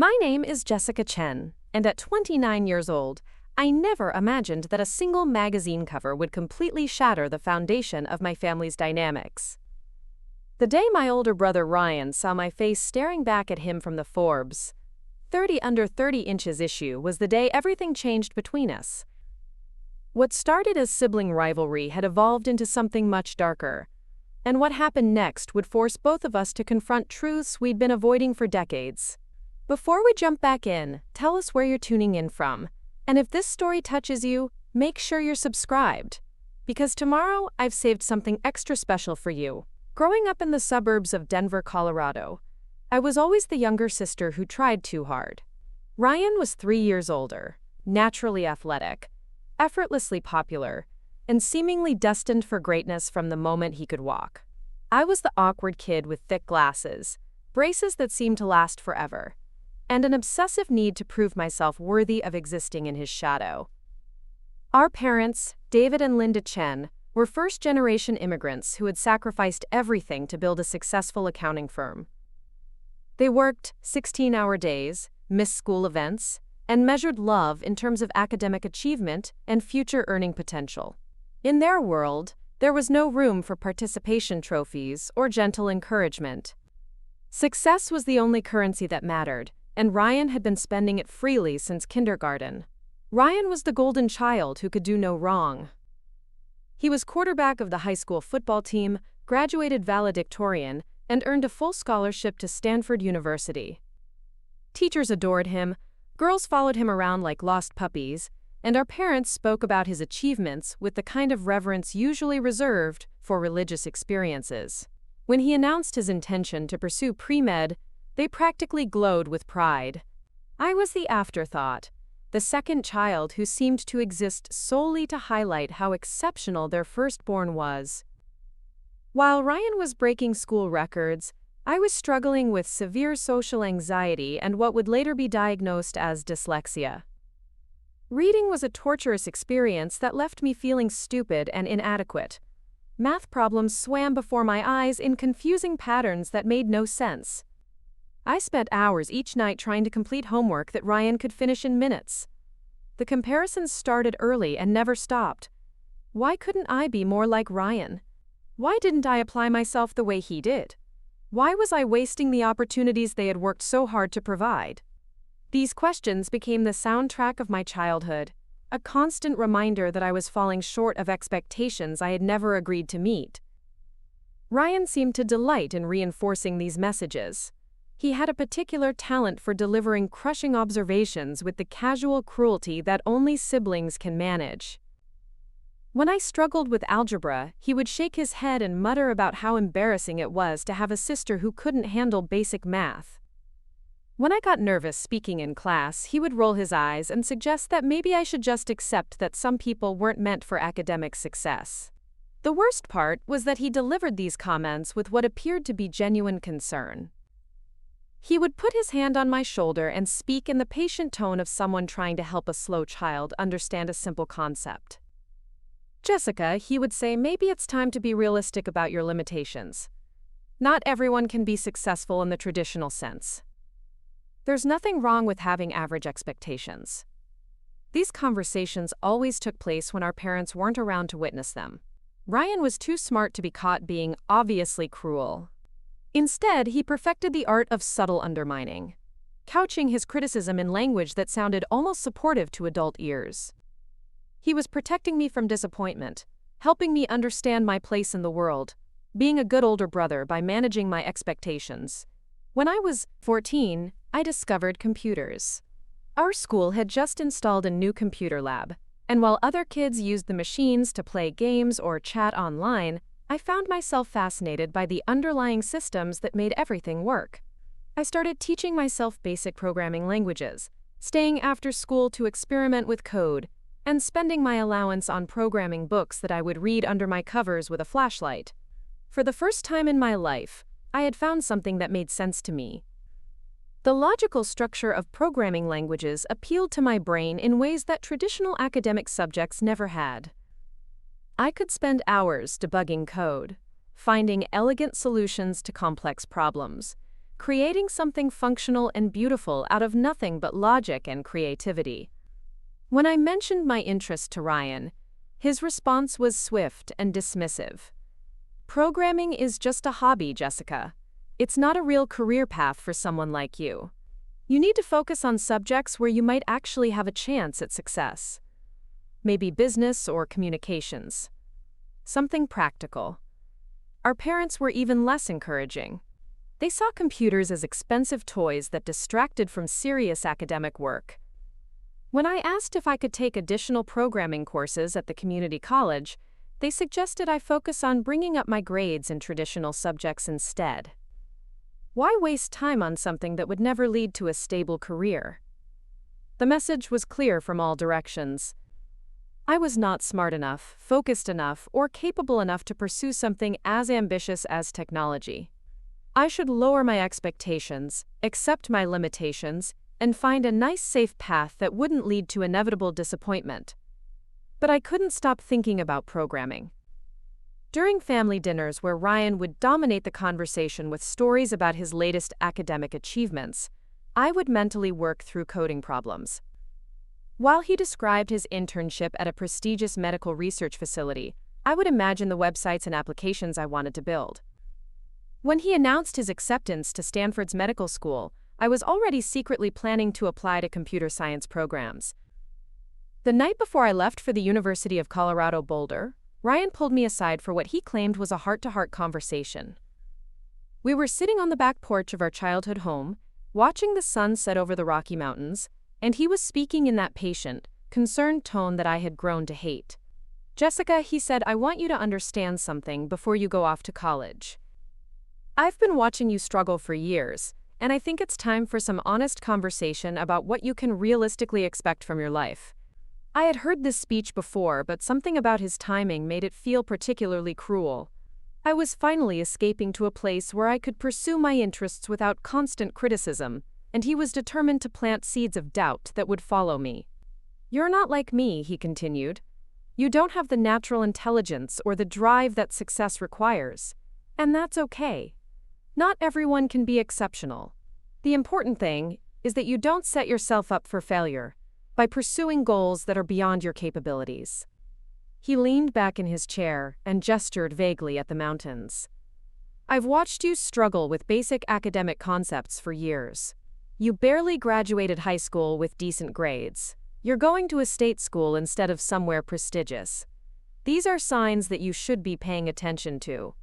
My name is Jessica Chen, and at 29 years old, I never imagined that a single magazine cover would completely shatter the foundation of my family's dynamics. The day my older brother Ryan saw my face staring back at him from the Forbes 30 under 30 inches issue was the day everything changed between us. What started as sibling rivalry had evolved into something much darker, and what happened next would force both of us to confront truths we'd been avoiding for decades. Before we jump back in, tell us where you're tuning in from, and if this story touches you, make sure you're subscribed, because tomorrow I've saved something extra special for you. Growing up in the suburbs of Denver, Colorado, I was always the younger sister who tried too hard. Ryan was 3 years older, naturally athletic, effortlessly popular, and seemingly destined for greatness from the moment he could walk. I was the awkward kid with thick glasses, braces that seemed to last forever, and an obsessive need to prove myself worthy of existing in his shadow. Our parents, David and Linda Chen, were first-generation immigrants who had sacrificed everything to build a successful accounting firm. They worked 16-hour days, missed school events, and measured love in terms of academic achievement and future earning potential. In their world, there was no room for participation trophies or gentle encouragement. Success was the only currency that mattered, and Ryan had been spending it freely since kindergarten. Ryan was the golden child who could do no wrong. He was quarterback of the high school football team, graduated valedictorian, and earned a full scholarship to Stanford University. Teachers adored him, girls followed him around like lost puppies, and our parents spoke about his achievements with the kind of reverence usually reserved for religious experiences. When he announced his intention to pursue pre-med, they practically glowed with pride. I was the afterthought, the second child who seemed to exist solely to highlight how exceptional their firstborn was. While Ryan was breaking school records, I was struggling with severe social anxiety and what would later be diagnosed as dyslexia. Reading was a torturous experience that left me feeling stupid and inadequate. Math problems swam before my eyes in confusing patterns that made no sense. I spent hours each night trying to complete homework that Ryan could finish in minutes. The comparisons started early and never stopped. Why couldn't I be more like Ryan? Why didn't I apply myself the way he did? Why was I wasting the opportunities they had worked so hard to provide? These questions became the soundtrack of my childhood, a constant reminder that I was falling short of expectations I had never agreed to meet. Ryan seemed to delight in reinforcing these messages. He had a particular talent for delivering crushing observations with the casual cruelty that only siblings can manage. When I struggled with algebra, he would shake his head and mutter about how embarrassing it was to have a sister who couldn't handle basic math. When I got nervous speaking in class, he would roll his eyes and suggest that maybe I should just accept that some people weren't meant for academic success. The worst part was that he delivered these comments with what appeared to be genuine concern. He would put his hand on my shoulder and speak in the patient tone of someone trying to help a slow child understand a simple concept. "Jessica," he would say, "maybe it's time to be realistic about your limitations. Not everyone can be successful in the traditional sense. There's nothing wrong with having average expectations." These conversations always took place when our parents weren't around to witness them. Ryan was too smart to be caught being obviously cruel. Instead, he perfected the art of subtle undermining, couching his criticism in language that sounded almost supportive to adult ears. He was protecting me from disappointment, helping me understand my place in the world, being a good older brother by managing my expectations. When I was 14, I discovered computers. Our school had just installed a new computer lab, and while other kids used the machines to play games or chat online, I found myself fascinated by the underlying systems that made everything work. I started teaching myself basic programming languages, staying after school to experiment with code, and spending my allowance on programming books that I would read under my covers with a flashlight. For the first time in my life, I had found something that made sense to me. The logical structure of programming languages appealed to my brain in ways that traditional academic subjects never had. I could spend hours debugging code, finding elegant solutions to complex problems, creating something functional and beautiful out of nothing but logic and creativity. When I mentioned my interest to Ryan, his response was swift and dismissive. "Programming is just a hobby, Jessica. It's not a real career path for someone like you. You need to focus on subjects where you might actually have a chance at success. Maybe business or communications. Something practical." Our parents were even less encouraging. They saw computers as expensive toys that distracted from serious academic work. When I asked if I could take additional programming courses at the community college, they suggested I focus on bringing up my grades in traditional subjects instead. Why waste time on something that would never lead to a stable career? The message was clear from all directions. I was not smart enough, focused enough, or capable enough to pursue something as ambitious as technology. I should lower my expectations, accept my limitations, and find a nice safe path that wouldn't lead to inevitable disappointment. But I couldn't stop thinking about programming. During family dinners where Ryan would dominate the conversation with stories about his latest academic achievements, I would mentally work through coding problems. While he described his internship at a prestigious medical research facility, I would imagine the websites and applications I wanted to build. When he announced his acceptance to Stanford's medical school, I was already secretly planning to apply to computer science programs. The night before I left for the University of Colorado Boulder, Ryan pulled me aside for what he claimed was a heart-to-heart conversation. We were sitting on the back porch of our childhood home, watching the sun set over the Rocky Mountains, and he was speaking in that patient, concerned tone that I had grown to hate. "Jessica," he said, "I want you to understand something before you go off to college. I've been watching you struggle for years, and I think it's time for some honest conversation about what you can realistically expect from your life." I had heard this speech before, but something about his timing made it feel particularly cruel. I was finally escaping to a place where I could pursue my interests without constant criticism, and he was determined to plant seeds of doubt that would follow me. "You're not like me," he continued. "You don't have the natural intelligence or the drive that success requires, and that's okay. Not everyone can be exceptional. The important thing is that you don't set yourself up for failure by pursuing goals that are beyond your capabilities." He leaned back in his chair and gestured vaguely at the mountains. "I've watched you struggle with basic academic concepts for years. You barely graduated high school with decent grades. You're going to a state school instead of somewhere prestigious. These are signs that you should be paying attention to."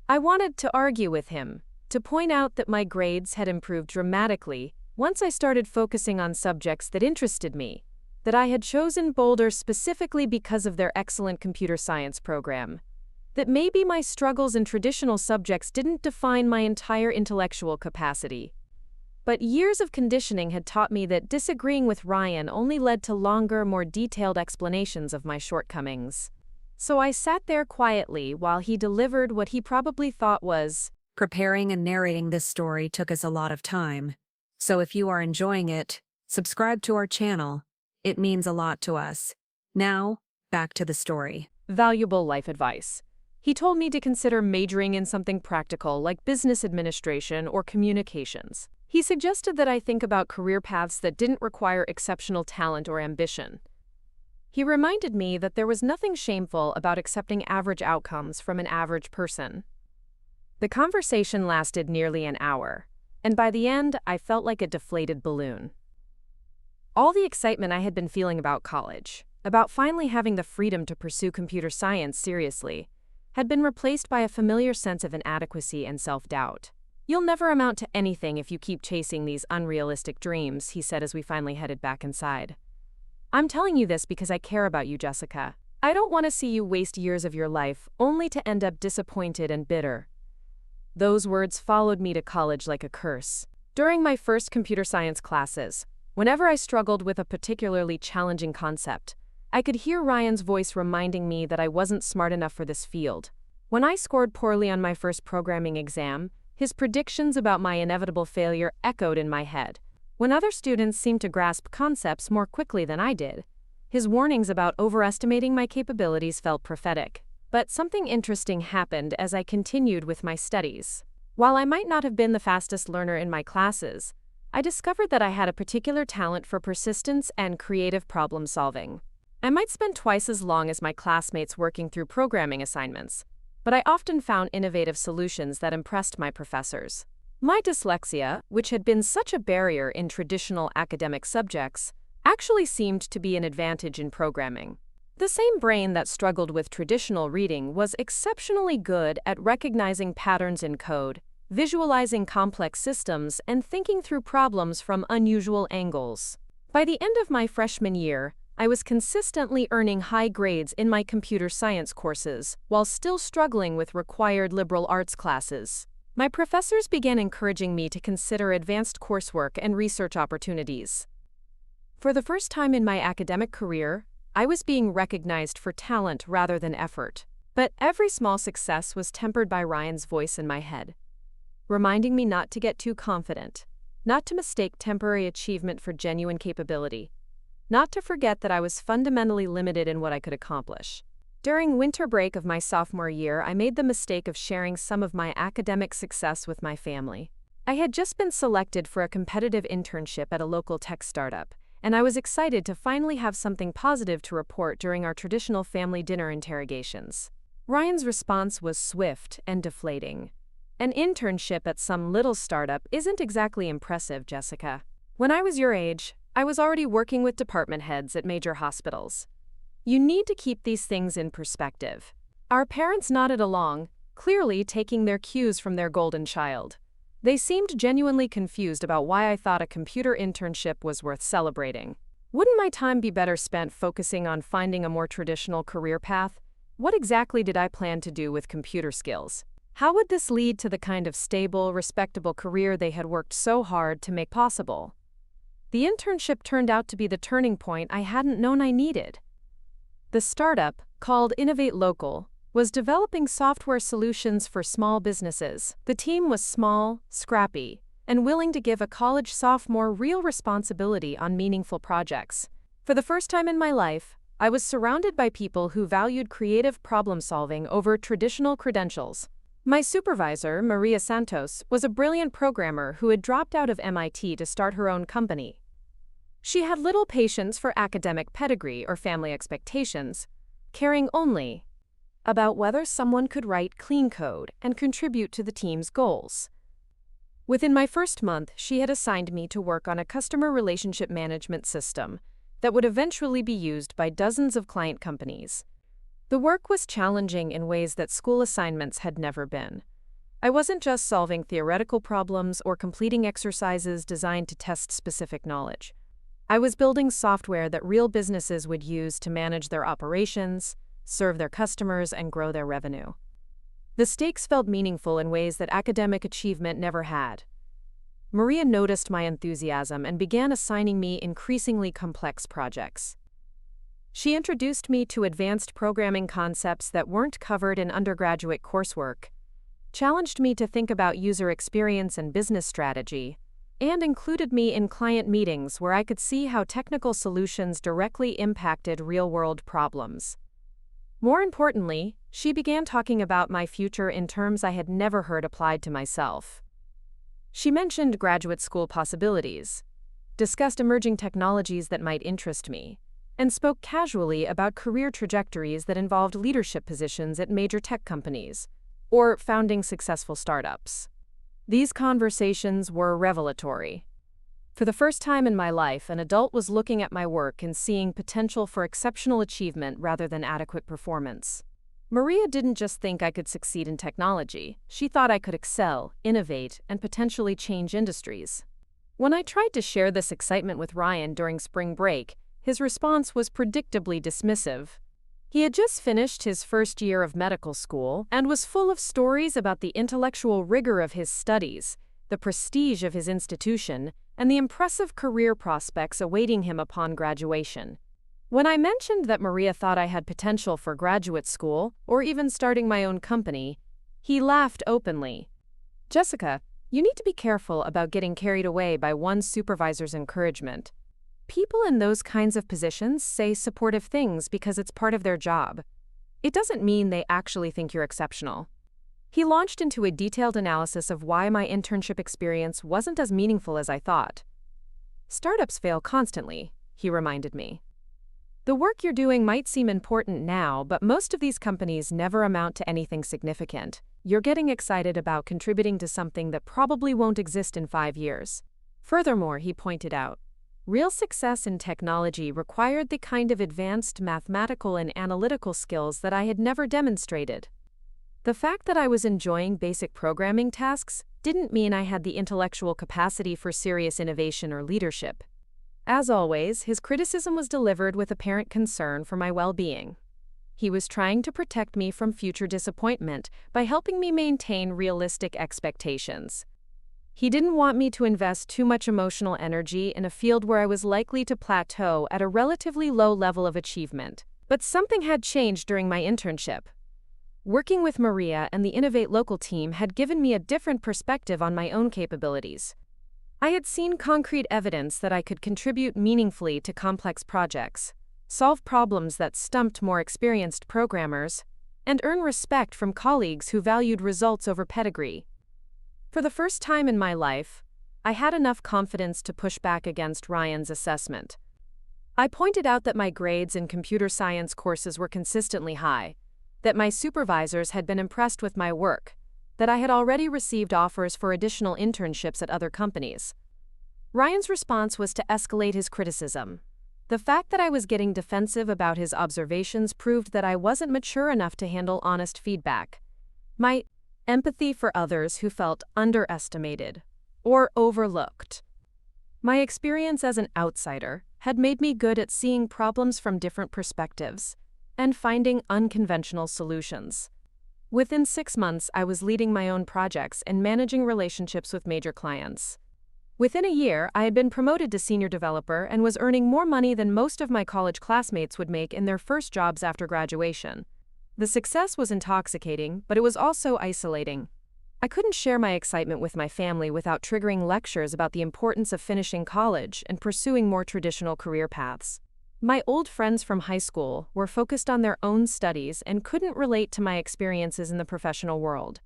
I wanted to argue with him, to point out that my grades had improved dramatically once I started focusing on subjects that interested me, that I had chosen Boulder specifically because of their excellent computer science program, that maybe my struggles in traditional subjects didn't define my entire intellectual capacity. But years of conditioning had taught me that disagreeing with Ryan only led to longer, more detailed explanations of my shortcomings. So I sat there quietly while he delivered what he probably thought was, "Preparing and narrating this story took us a lot of time. So if you are enjoying it, subscribe to our channel. It means a lot to us. Now, back to the story." Valuable life advice. He told me to consider majoring in something practical like business administration or communications. He suggested that I think about career paths that didn't require exceptional talent or ambition. He reminded me that there was nothing shameful about accepting average outcomes from an average person. The conversation lasted nearly an hour, and by the end, I felt like a deflated balloon. All the excitement I had been feeling about college, about finally having the freedom to pursue computer science seriously, had been replaced by a familiar sense of inadequacy and self-doubt. "You'll never amount to anything if you keep chasing these unrealistic dreams," he said as we finally headed back inside. "I'm telling you this because I care about you, Jessica. I don't want to see you waste years of your life only to end up disappointed and bitter." Those words followed me to college like a curse. During my first computer science classes, whenever I struggled with a particularly challenging concept, I could hear Ryan's voice reminding me that I wasn't smart enough for this field. When I scored poorly on my first programming exam, his predictions about my inevitable failure echoed in my head. When other students seemed to grasp concepts more quickly than I did, his warnings about overestimating my capabilities felt prophetic. But something interesting happened as I continued with my studies. While I might not have been the fastest learner in my classes, I discovered that I had a particular talent for persistence and creative problem solving. I might spend twice as long as my classmates working through programming assignments, but I often found innovative solutions that impressed my professors. My dyslexia, which had been such a barrier in traditional academic subjects, actually seemed to be an advantage in programming. The same brain that struggled with traditional reading was exceptionally good at recognizing patterns in code, visualizing complex systems, and thinking through problems from unusual angles. By the end of my freshman year, I was consistently earning high grades in my computer science courses while still struggling with required liberal arts classes. My professors began encouraging me to consider advanced coursework and research opportunities. For the first time in my academic career, I was being recognized for talent rather than effort. But every small success was tempered by Ryan's voice in my head, reminding me not to get too confident, not to mistake temporary achievement for genuine capability, not to forget that I was fundamentally limited in what I could accomplish. During winter break of my sophomore year, I made the mistake of sharing some of my academic success with my family. I had just been selected for a competitive internship at a local tech startup, and I was excited to finally have something positive to report during our traditional family dinner interrogations. Ryan's response was swift and deflating. "An internship at some little startup isn't exactly impressive, Jessica. When I was your age, I was already working with department heads at major hospitals. You need to keep these things in perspective." Our parents nodded along, clearly taking their cues from their golden child. They seemed genuinely confused about why I thought a computer internship was worth celebrating. Wouldn't my time be better spent focusing on finding a more traditional career path? What exactly did I plan to do with computer skills? How would this lead to the kind of stable, respectable career they had worked so hard to make possible? The internship turned out to be the turning point I hadn't known I needed. The startup, called Innovate Local, was developing software solutions for small businesses. The team was small, scrappy, and willing to give a college sophomore real responsibility on meaningful projects. For the first time in my life, I was surrounded by people who valued creative problem-solving over traditional credentials. My supervisor, Maria Santos, was a brilliant programmer who had dropped out of MIT to start her own company. She had little patience for academic pedigree or family expectations, caring only about whether someone could write clean code and contribute to the team's goals. Within my first month, she had assigned me to work on a customer relationship management system that would eventually be used by dozens of client companies. The work was challenging in ways that school assignments had never been. I wasn't just solving theoretical problems or completing exercises designed to test specific knowledge. I was building software that real businesses would use to manage their operations, serve their customers, and grow their revenue. The stakes felt meaningful in ways that academic achievement never had. Maria noticed my enthusiasm and began assigning me increasingly complex projects. She introduced me to advanced programming concepts that weren't covered in undergraduate coursework, challenged me to think about user experience and business strategy, and included me in client meetings where I could see how technical solutions directly impacted real-world problems. More importantly, she began talking about my future in terms I had never heard applied to myself. She mentioned graduate school possibilities, discussed emerging technologies that might interest me, and spoke casually about career trajectories that involved leadership positions at major tech companies or founding successful startups. These conversations were revelatory. For the first time in my life, an adult was looking at my work and seeing potential for exceptional achievement rather than adequate performance. Maria didn't just think I could succeed in technology. She thought I could excel, innovate, and potentially change industries. When I tried to share this excitement with Ryan during spring break, his response was predictably dismissive. He had just finished his first year of medical school and was full of stories about the intellectual rigor of his studies, the prestige of his institution, and the impressive career prospects awaiting him upon graduation. When I mentioned that Maria thought I had potential for graduate school or even starting my own company, he laughed openly. "Jessica, you need to be careful about getting carried away by one supervisor's encouragement. People in those kinds of positions say supportive things because it's part of their job. It doesn't mean they actually think you're exceptional." He launched into a detailed analysis of why my internship experience wasn't as meaningful as I thought. Startups fail constantly, he reminded me. The work you're doing might seem important now, but most of these companies never amount to anything significant. You're getting excited about contributing to something that probably won't exist in 5 years. Furthermore, he pointed out, real success in technology required the kind of advanced mathematical and analytical skills that I had never demonstrated. The fact that I was enjoying basic programming tasks didn't mean I had the intellectual capacity for serious innovation or leadership. As always, his criticism was delivered with apparent concern for my well-being. He was trying to protect me from future disappointment by helping me maintain realistic expectations. He didn't want me to invest too much emotional energy in a field where I was likely to plateau at a relatively low level of achievement. But something had changed during my internship. Working with Maria and the Innovate Local team had given me a different perspective on my own capabilities. I had seen concrete evidence that I could contribute meaningfully to complex projects, solve problems that stumped more experienced programmers, and earn respect from colleagues who valued results over pedigree. For the first time in my life, I had enough confidence to push back against Ryan's assessment. I pointed out that my grades in computer science courses were consistently high, that my supervisors had been impressed with my work, that I had already received offers for additional internships at other companies. Ryan's response was to escalate his criticism. The fact that I was getting defensive about his observations proved that I wasn't mature enough to handle honest feedback. My empathy for others who felt underestimated or overlooked. My experience as an outsider had made me good at seeing problems from different perspectives and finding unconventional solutions. Within 6 months, I was leading my own projects and managing relationships with major clients. Within a year, I had been promoted to senior developer and was earning more money than most of my college classmates would make in their first jobs after graduation. The success was intoxicating, but it was also isolating. I couldn't share my excitement with my family without triggering lectures about the importance of finishing college and pursuing more traditional career paths. My old friends from high school were focused on their own studies and couldn't relate to my experiences in the professional world.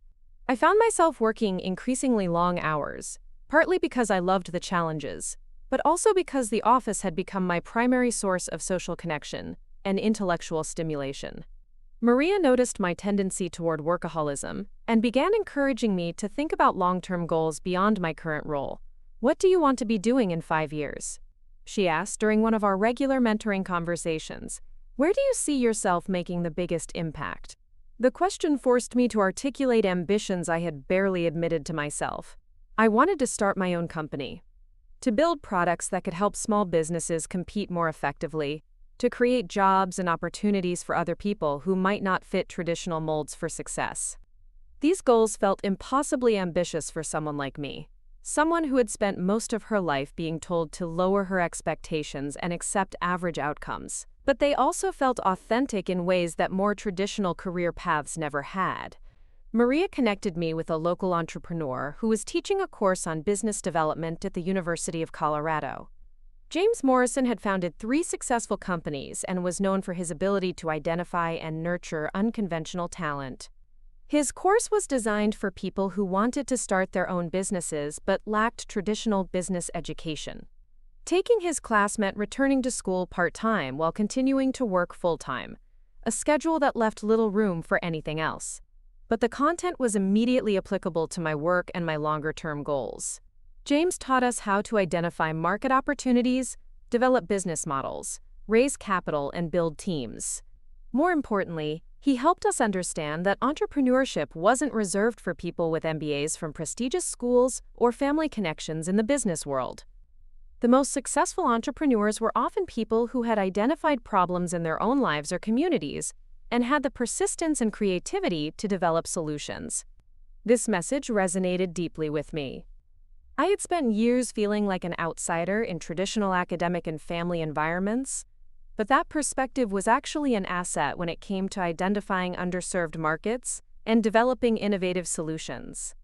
I found myself working increasingly long hours, partly because I loved the challenges, but also because the office had become my primary source of social connection and intellectual stimulation. Maria noticed my tendency toward workaholism and began encouraging me to think about long-term goals beyond my current role. "What do you want to be doing in 5 years?" she asked during one of our regular mentoring conversations. "Where do you see yourself making the biggest impact?" The question forced me to articulate ambitions I had barely admitted to myself. I wanted to start my own company, to build products that could help small businesses compete more effectively, to create jobs and opportunities for other people who might not fit traditional molds for success. These goals felt impossibly ambitious for someone like me. Someone who had spent most of her life being told to lower her expectations and accept average outcomes. But they also felt authentic in ways that more traditional career paths never had. Maria connected me with a local entrepreneur who was teaching a course on business development at the University of Colorado. James Morrison had founded 3 successful companies and was known for his ability to identify and nurture unconventional talent. His course was designed for people who wanted to start their own businesses but lacked traditional business education. Taking his class meant returning to school part-time while continuing to work full-time, a schedule that left little room for anything else. But the content was immediately applicable to my work and my longer-term goals. James taught us how to identify market opportunities, develop business models, raise capital, and build teams. More importantly, he helped us understand that entrepreneurship wasn't reserved for people with MBAs from prestigious schools or family connections in the business world. The most successful entrepreneurs were often people who had identified problems in their own lives or communities and had the persistence and creativity to develop solutions. This message resonated deeply with me. I had spent years feeling like an outsider in traditional academic and family environments, but that perspective was actually an asset when it came to identifying underserved markets and developing innovative solutions.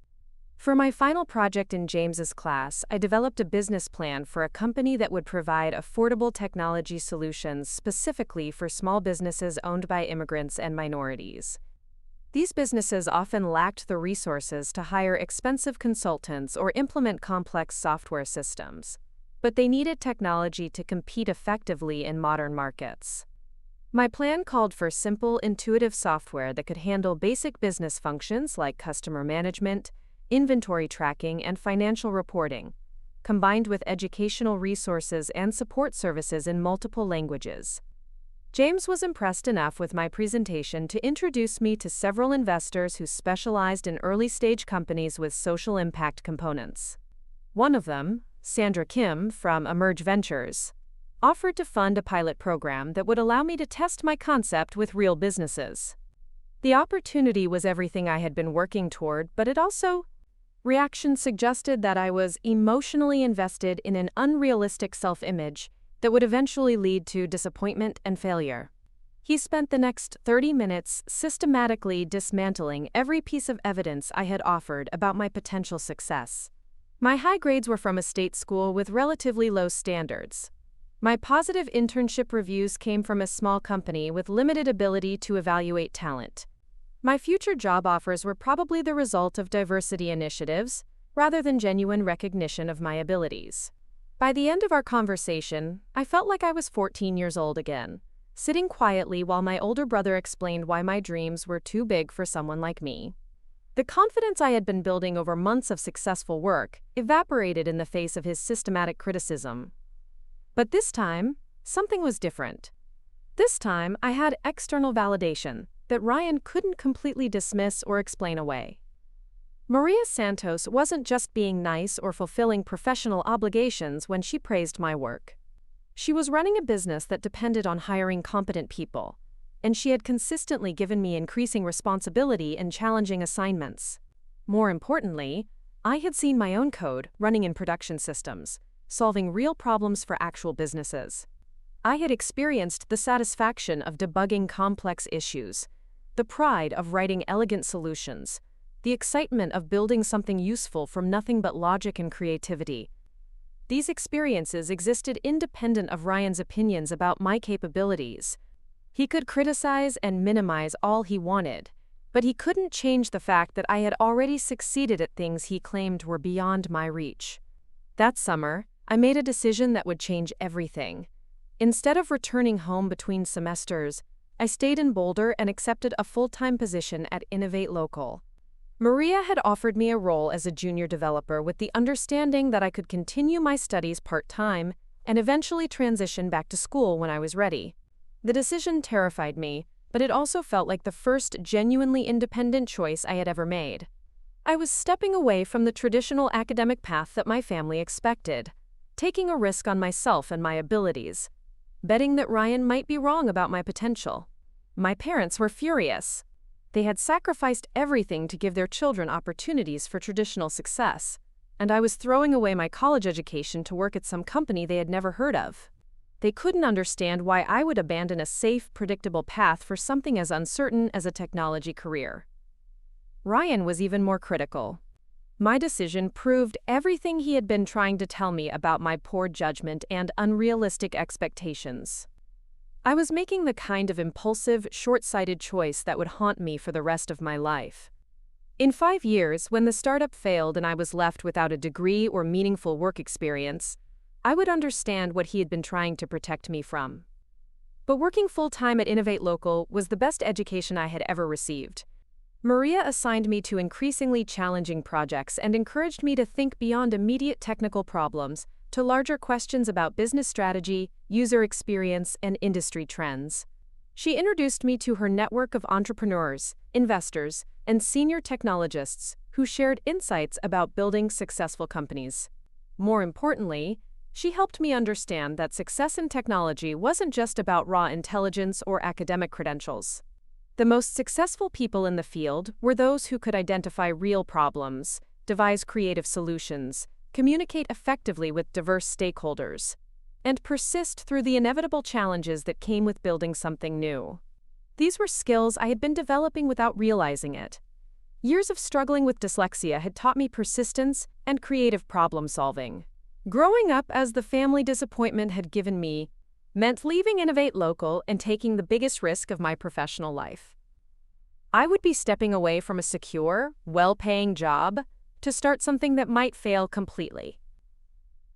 For my final project in James's class, I developed a business plan for a company that would provide affordable technology solutions specifically for small businesses owned by immigrants and minorities. These businesses often lacked the resources to hire expensive consultants or implement complex software systems, but they needed technology to compete effectively in modern markets. My plan called for simple, intuitive software that could handle basic business functions like customer management, inventory tracking, and financial reporting, combined with educational resources and support services in multiple languages. James was impressed enough with my presentation to introduce me to several investors who specialized in early-stage companies with social impact components. One of them, Sandra Kim from Emerge Ventures, offered to fund a pilot program that would allow me to test my concept with real businesses. The opportunity was everything I had been working toward, but it also reaction suggested that I was emotionally invested in an unrealistic self-image that would eventually lead to disappointment and failure. He spent the next 30 minutes systematically dismantling every piece of evidence I had offered about my potential success. My high grades were from a state school with relatively low standards. My positive internship reviews came from a small company with limited ability to evaluate talent. My future job offers were probably the result of diversity initiatives, rather than genuine recognition of my abilities. By the end of our conversation, I felt like I was 14 years old again, sitting quietly while my older brother explained why my dreams were too big for someone like me. The confidence I had been building over months of successful work evaporated in the face of his systematic criticism. But this time, something was different. This time, I had external validation that Ryan couldn't completely dismiss or explain away. Maria Santos wasn't just being nice or fulfilling professional obligations when she praised my work. She was running a business that depended on hiring competent people, and she had consistently given me increasing responsibility and challenging assignments. More importantly, I had seen my own code running in production systems, solving real problems for actual businesses. I had experienced the satisfaction of debugging complex issues, the pride of writing elegant solutions, the excitement of building something useful from nothing but logic and creativity. These experiences existed independent of Ryan's opinions about my capabilities. He could criticize and minimize all he wanted, but he couldn't change the fact that I had already succeeded at things he claimed were beyond my reach. That summer, I made a decision that would change everything. Instead of returning home between semesters, I stayed in Boulder and accepted a full-time position at Innovate Local. Maria had offered me a role as a junior developer with the understanding that I could continue my studies part-time and eventually transition back to school when I was ready. The decision terrified me, but it also felt like the first genuinely independent choice I had ever made. I was stepping away from the traditional academic path that my family expected, taking a risk on myself and my abilities, betting that Ryan might be wrong about my potential. My parents were furious. They had sacrificed everything to give their children opportunities for traditional success, and I was throwing away my college education to work at some company they had never heard of. They couldn't understand why I would abandon a safe, predictable path for something as uncertain as a technology career. Ryan was even more critical. My decision proved everything he had been trying to tell me about my poor judgment and unrealistic expectations. I was making the kind of impulsive, short-sighted choice that would haunt me for the rest of my life. In 5 years, when the startup failed and I was left without a degree or meaningful work experience, I would understand what he had been trying to protect me from. But working full-time at Innovate Local was the best education I had ever received. Maria assigned me to increasingly challenging projects and encouraged me to think beyond immediate technical problems to larger questions about business strategy, user experience, and industry trends. She introduced me to her network of entrepreneurs, investors, and senior technologists who shared insights about building successful companies. More importantly, she helped me understand that success in technology wasn't just about raw intelligence or academic credentials. The most successful people in the field were those who could identify real problems, devise creative solutions, communicate effectively with diverse stakeholders, and persist through the inevitable challenges that came with building something new. These were skills I had been developing without realizing it. Years of struggling with dyslexia had taught me persistence and creative problem-solving. Growing up as the family disappointment had given me meant leaving Innovate Local and taking the biggest risk of my professional life. I would be stepping away from a secure, well-paying job to start something that might fail completely.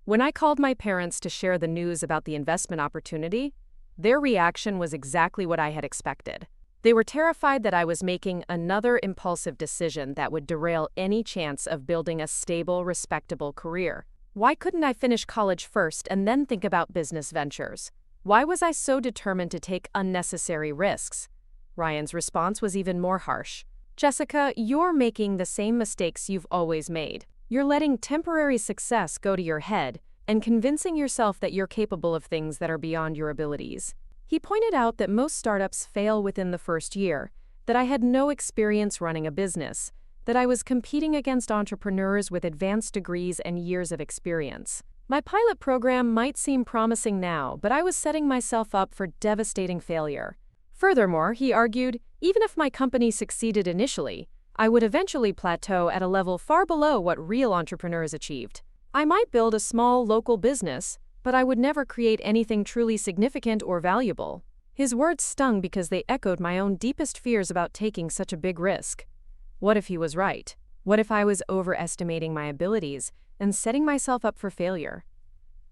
When I called my parents to share the news about the investment opportunity, their reaction was exactly what I had expected. They were terrified that I was making another impulsive decision that would derail any chance of building a stable, respectable career. Why couldn't I finish college first and then think about business ventures? Why was I so determined to take unnecessary risks? Ryan's response was even more harsh. Jessica, you're making the same mistakes you've always made. You're letting temporary success go to your head and convincing yourself that you're capable of things that are beyond your abilities. He pointed out that most startups fail within the first year, that I had no experience running a business, that I was competing against entrepreneurs with advanced degrees and years of experience. My pilot program might seem promising now, but I was setting myself up for devastating failure. Furthermore, he argued, even if my company succeeded initially, I would eventually plateau at a level far below what real entrepreneurs achieved. I might build a small local business, but I would never create anything truly significant or valuable. His words stung because they echoed my own deepest fears about taking such a big risk. What if he was right? What if I was overestimating my abilities and setting myself up for failure?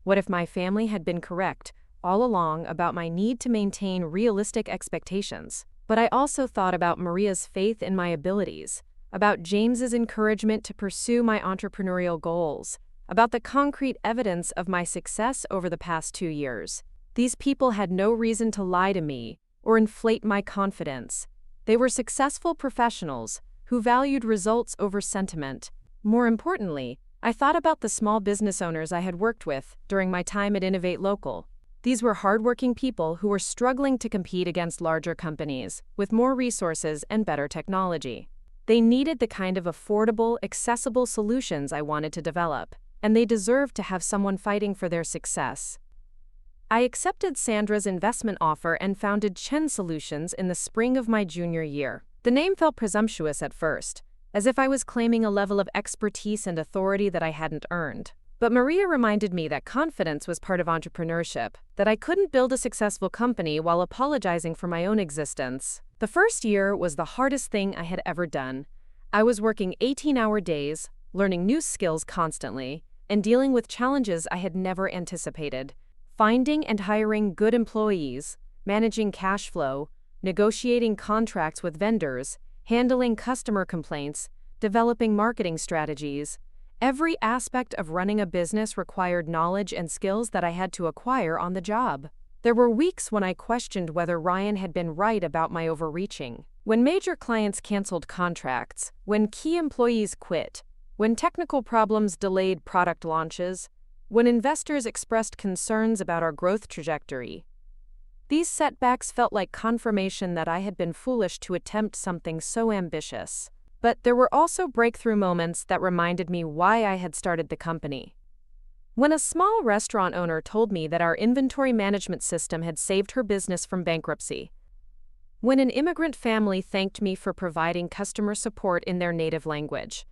What if my family had been correct all along about my need to maintain realistic expectations? But I also thought about Maria's faith in my abilities, about James's encouragement to pursue my entrepreneurial goals, about the concrete evidence of my success over the past 2 years. These people had no reason to lie to me or inflate my confidence. They were successful professionals who valued results over sentiment. More importantly, I thought about the small business owners I had worked with during my time at Innovate Local. These were hardworking people who were struggling to compete against larger companies with more resources and better technology. They needed the kind of affordable, accessible solutions I wanted to develop, and they deserved to have someone fighting for their success. I accepted Sandra's investment offer and founded Chen Solutions in the spring of my junior year. The name felt presumptuous at first, as if I was claiming a level of expertise and authority that I hadn't earned. But Maria reminded me that confidence was part of entrepreneurship, that I couldn't build a successful company while apologizing for my own existence. The first year was the hardest thing I had ever done. I was working 18-hour days, learning new skills constantly, and dealing with challenges I had never anticipated. Finding and hiring good employees, managing cash flow, negotiating contracts with vendors, handling customer complaints, developing marketing strategies. Every aspect of running a business required knowledge and skills that I had to acquire on the job. There were weeks when I questioned whether Ryan had been right about my overreaching. When major clients canceled contracts, when key employees quit, when technical problems delayed product launches, when investors expressed concerns about our growth trajectory. These setbacks felt like confirmation that I had been foolish to attempt something so ambitious. But there were also breakthrough moments that reminded me why I had started the company. When a small restaurant owner told me that our inventory management system had saved her business from bankruptcy. When an immigrant family thanked me for providing customer support in their native language.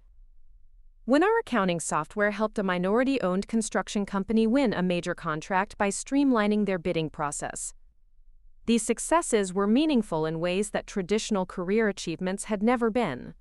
When our accounting software helped a minority-owned construction company win a major contract by streamlining their bidding process. These successes were meaningful in ways that traditional career achievements had never been.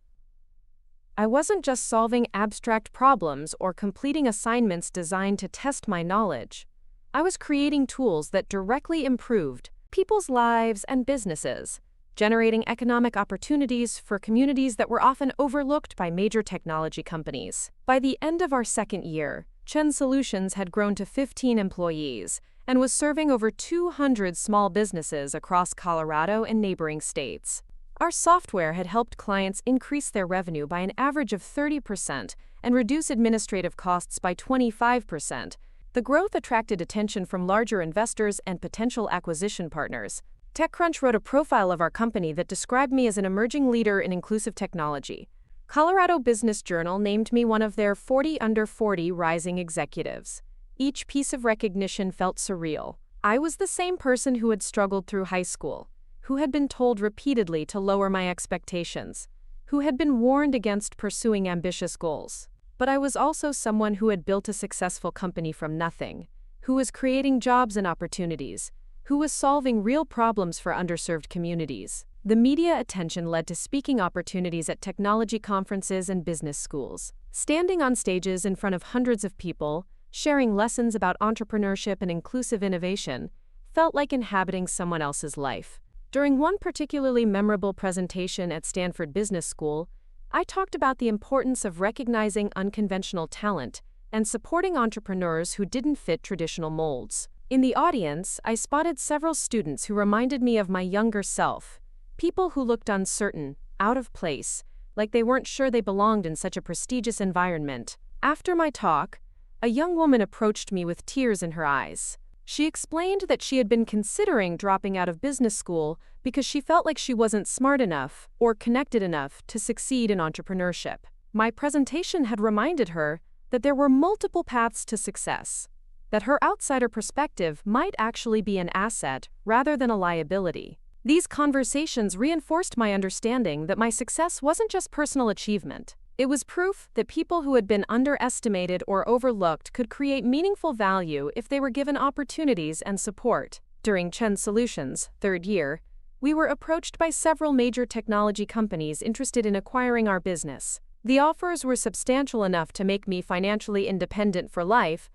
I wasn't just solving abstract problems or completing assignments designed to test my knowledge. I was creating tools that directly improved people's lives and businesses, generating economic opportunities for communities that were often overlooked by major technology companies. By the end of our second year, Chen Solutions had grown to 15 employees and was serving over 200 small businesses across Colorado and neighboring states. Our software had helped clients increase their revenue by an average of 30% and reduce administrative costs by 25%. The growth attracted attention from larger investors and potential acquisition partners. TechCrunch wrote a profile of our company that described me as an emerging leader in inclusive technology. Colorado Business Journal named me one of their 40 under 40 rising executives. Each piece of recognition felt surreal. I was the same person who had struggled through high school, who had been told repeatedly to lower my expectations, who had been warned against pursuing ambitious goals. But I was also someone who had built a successful company from nothing, who was creating jobs and opportunities, who was solving real problems for underserved communities. The media attention led to speaking opportunities at technology conferences and business schools. Standing on stages in front of hundreds of people, sharing lessons about entrepreneurship and inclusive innovation, felt like inhabiting someone else's life. During one particularly memorable presentation at Stanford Business School, I talked about the importance of recognizing unconventional talent and supporting entrepreneurs who didn't fit traditional molds. In the audience, I spotted several students who reminded me of my younger self, people who looked uncertain, out of place, like they weren't sure they belonged in such a prestigious environment. After my talk, a young woman approached me with tears in her eyes. She explained that she had been considering dropping out of business school because she felt like she wasn't smart enough or connected enough to succeed in entrepreneurship. My presentation had reminded her that there were multiple paths to success, that her outsider perspective might actually be an asset rather than a liability. These conversations reinforced my understanding that my success wasn't just personal achievement. It was proof that people who had been underestimated or overlooked could create meaningful value if they were given opportunities and support. During Chen Solutions' third year, we were approached by several major technology companies interested in acquiring our business. The offers were substantial enough to make me financially independent for life,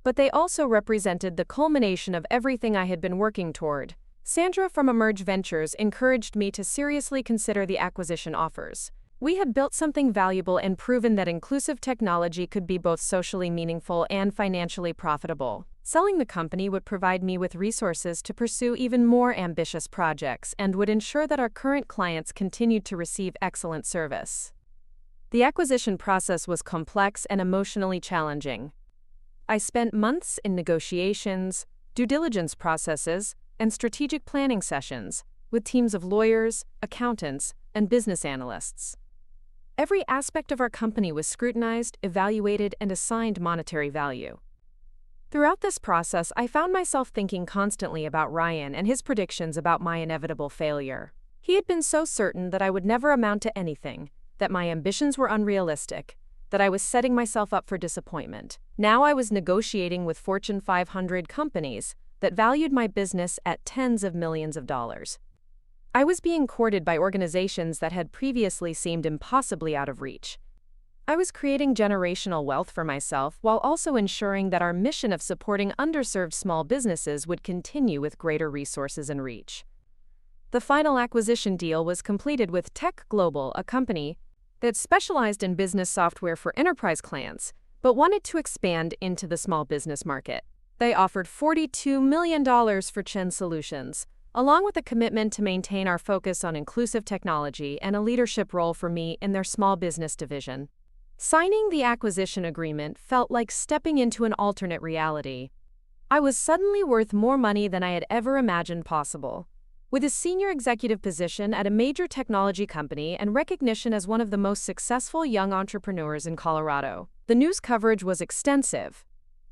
but they also represented the culmination of everything I had been working toward. Sandra from Emerge Ventures encouraged me to seriously consider the acquisition offers. We had built something valuable and proven that inclusive technology could be both socially meaningful and financially profitable. Selling the company would provide me with resources to pursue even more ambitious projects and would ensure that our current clients continued to receive excellent service. The acquisition process was complex and emotionally challenging. I spent months in negotiations, due diligence processes, and strategic planning sessions with teams of lawyers, accountants, and business analysts. Every aspect of our company was scrutinized, evaluated, and assigned monetary value. Throughout this process, I found myself thinking constantly about Ryan and his predictions about my inevitable failure. He had been so certain that I would never amount to anything, that my ambitions were unrealistic, that I was setting myself up for disappointment. Now I was negotiating with Fortune 500 companies that valued my business at tens of millions of dollars. I was being courted by organizations that had previously seemed impossibly out of reach. I was creating generational wealth for myself while also ensuring that our mission of supporting underserved small businesses would continue with greater resources and reach. The final acquisition deal was completed with Tech Global, a company that specialized in business software for enterprise clients, but wanted to expand into the small business market. They offered $42 million for Chen Solutions, along with a commitment to maintain our focus on inclusive technology and a leadership role for me in their small business division. Signing the acquisition agreement felt like stepping into an alternate reality. I was suddenly worth more money than I had ever imagined possible. With a senior executive position at a major technology company and recognition as one of the most successful young entrepreneurs in Colorado, the news coverage was extensive.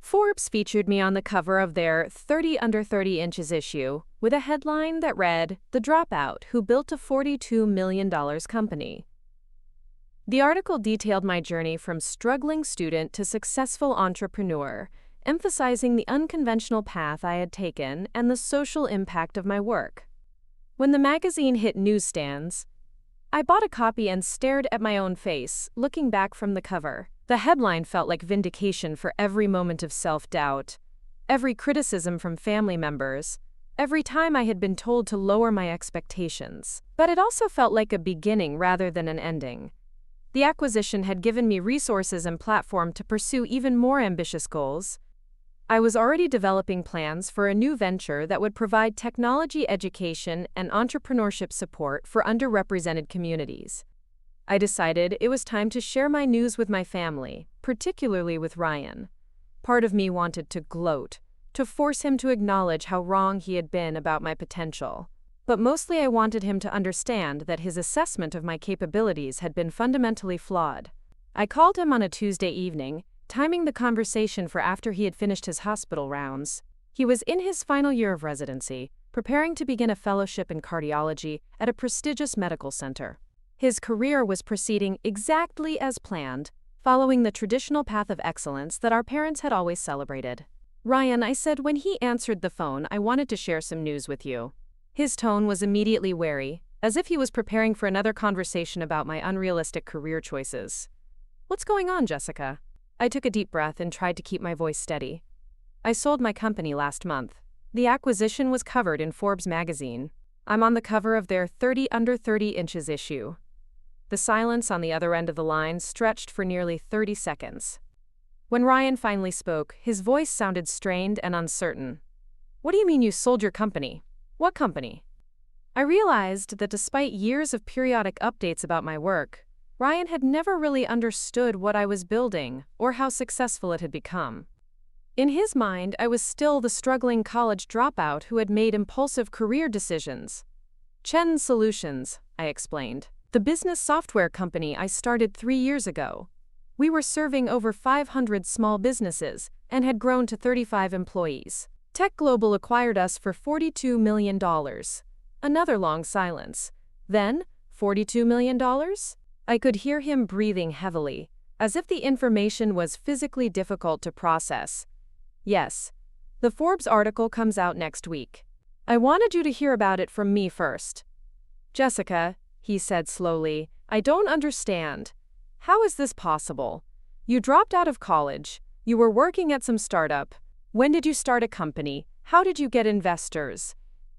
Forbes featured me on the cover of their 30 Under 30 Inches issue with a headline that read, "The Dropout Who Built a $42 million Company." The article detailed my journey from struggling student to successful entrepreneur, emphasizing the unconventional path I had taken and the social impact of my work. When the magazine hit newsstands, I bought a copy and stared at my own face, looking back from the cover. The headline felt like vindication for every moment of self-doubt, every criticism from family members, every time I had been told to lower my expectations. But it also felt like a beginning rather than an ending. The acquisition had given me resources and platform to pursue even more ambitious goals. I was already developing plans for a new venture that would provide technology education and entrepreneurship support for underrepresented communities. I decided it was time to share my news with my family, particularly with Ryan. Part of me wanted to gloat, to force him to acknowledge how wrong he had been about my potential. But mostly I wanted him to understand that his assessment of my capabilities had been fundamentally flawed. I called him on a Tuesday evening, timing the conversation for after he had finished his hospital rounds. He was in his final year of residency, preparing to begin a fellowship in cardiology at a prestigious medical center. His career was proceeding exactly as planned, following the traditional path of excellence that our parents had always celebrated. "Ryan," I said when he answered the phone, "I wanted to share some news with you." His tone was immediately wary, as if he was preparing for another conversation about my unrealistic career choices. "What's going on, Jessica?" I took a deep breath and tried to keep my voice steady. "I sold my company last month. The acquisition was covered in Forbes magazine. I'm on the cover of their 30 under 30 inches issue." The silence on the other end of the line stretched for nearly 30 seconds. When Ryan finally spoke, his voice sounded strained and uncertain. "What do you mean you sold your company? What company?" I realized that despite years of periodic updates about my work, Ryan had never really understood what I was building or how successful it had become. In his mind, I was still the struggling college dropout who had made impulsive career decisions. "Chen Solutions," I explained. "The business software company I started 3 years ago. We were serving over 500 small businesses and had grown to 35 employees. Tech Global acquired us for $42 million. Another long silence. Then, $42 million? I could hear him breathing heavily, as if the information was physically difficult to process. "Yes. The Forbes article comes out next week. I wanted you to hear about it from me first." "Jessica," he said slowly, "I don't understand. How is this possible? You dropped out of college. You were working at some startup. When did you start a company? How did you get investors?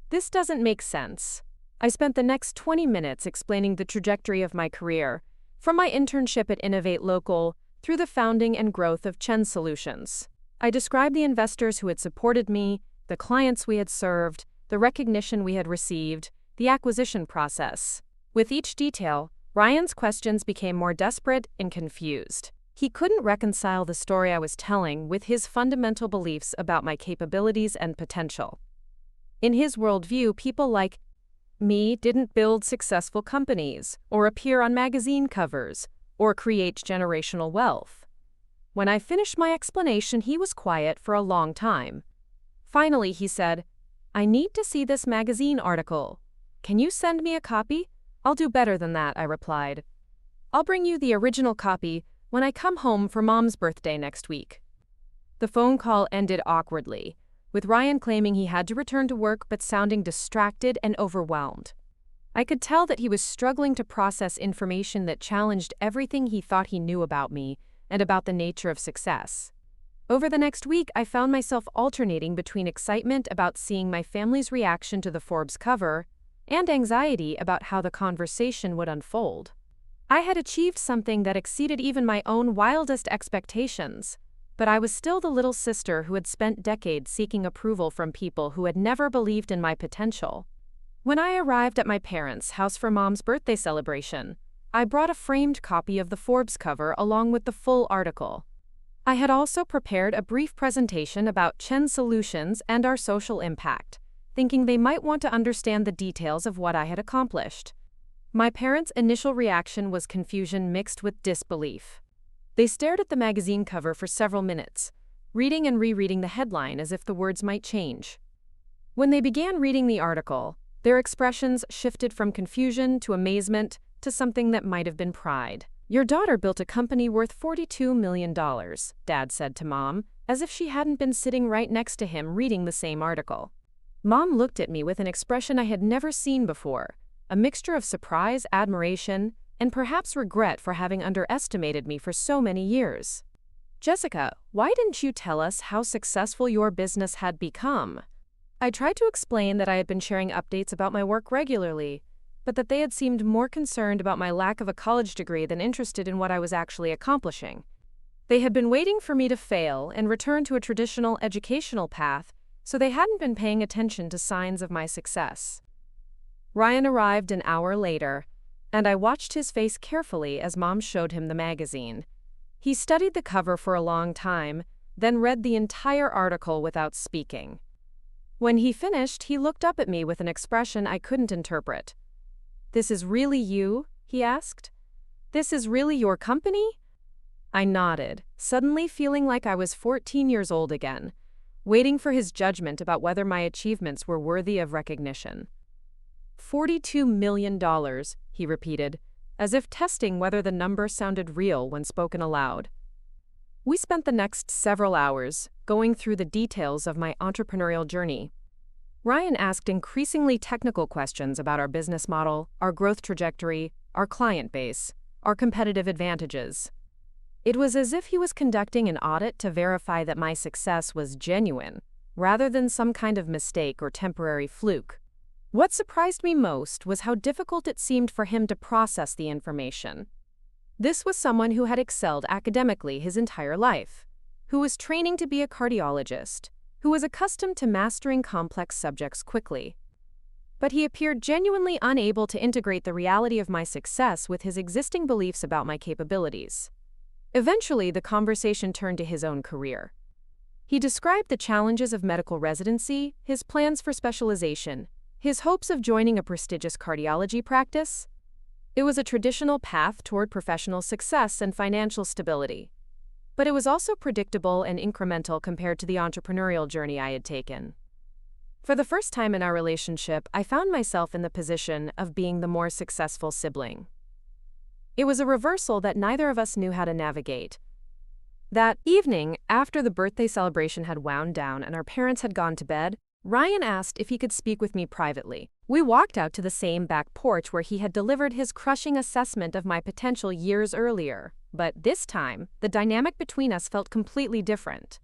This doesn't make sense." I spent the next 20 minutes explaining the trajectory of my career, from my internship at Innovate Local through the founding and growth of Chen Solutions. I described the investors who had supported me, the clients we had served, the recognition we had received, the acquisition process. With each detail, Ryan's questions became more desperate and confused. He couldn't reconcile the story I was telling with his fundamental beliefs about my capabilities and potential. In his worldview, people like me didn't build successful companies, or appear on magazine covers, or create generational wealth. When I finished my explanation, he was quiet for a long time. Finally, he said, "I need to see this magazine article. Can you send me a copy?" "I'll do better than that," I replied. "I'll bring you the original copy when I come home for Mom's birthday next week." The phone call ended awkwardly, with Ryan claiming he had to return to work but sounding distracted and overwhelmed. I could tell that he was struggling to process information that challenged everything he thought he knew about me and about the nature of success. Over the next week, I found myself alternating between excitement about seeing my family's reaction to the Forbes cover and anxiety about how the conversation would unfold. I had achieved something that exceeded even my own wildest expectations, but I was still the little sister who had spent decades seeking approval from people who had never believed in my potential. When I arrived at my parents' house for Mom's birthday celebration, I brought a framed copy of the Forbes cover along with the full article. I had also prepared a brief presentation about Chen Solutions and our social impact, thinking they might want to understand the details of what I had accomplished. My parents' initial reaction was confusion mixed with disbelief. They stared at the magazine cover for several minutes, reading and rereading the headline as if the words might change. When they began reading the article, their expressions shifted from confusion to amazement to something that might have been pride. "Your daughter built a company worth $42 million, Dad said to Mom, as if she hadn't been sitting right next to him reading the same article. Mom looked at me with an expression I had never seen before, a mixture of surprise, admiration, and perhaps regret for having underestimated me for so many years. "Jessica, why didn't you tell us how successful your business had become?" I tried to explain that I had been sharing updates about my work regularly, but that they had seemed more concerned about my lack of a college degree than interested in what I was actually accomplishing. They had been waiting for me to fail and return to a traditional educational path, so they hadn't been paying attention to signs of my success. Ryan arrived an hour later, and I watched his face carefully as Mom showed him the magazine. He studied the cover for a long time, then read the entire article without speaking. When he finished, he looked up at me with an expression I couldn't interpret. "This is really you?" he asked. "This is really your company?" I nodded, suddenly feeling like I was 14 years old again, waiting for his judgment about whether my achievements were worthy of recognition. $42 million, he repeated, as if testing whether the number sounded real when spoken aloud. We spent the next several hours going through the details of my entrepreneurial journey. Ryan asked increasingly technical questions about our business model, our growth trajectory, our client base, our competitive advantages. It was as if he was conducting an audit to verify that my success was genuine, rather than some kind of mistake or temporary fluke. What surprised me most was how difficult it seemed for him to process the information. This was someone who had excelled academically his entire life, who was training to be a cardiologist, who was accustomed to mastering complex subjects quickly. But he appeared genuinely unable to integrate the reality of my success with his existing beliefs about my capabilities. Eventually, the conversation turned to his own career. He described the challenges of medical residency, his plans for specialization, his hopes of joining a prestigious cardiology practice. It was a traditional path toward professional success and financial stability. But it was also predictable and incremental compared to the entrepreneurial journey I had taken. For the first time in our relationship, I found myself in the position of being the more successful sibling. It was a reversal that neither of us knew how to navigate. That evening, after the birthday celebration had wound down and our parents had gone to bed, Ryan asked if he could speak with me privately. We walked out to the same back porch where he had delivered his crushing assessment of my potential years earlier, but this time, the dynamic between us felt completely different.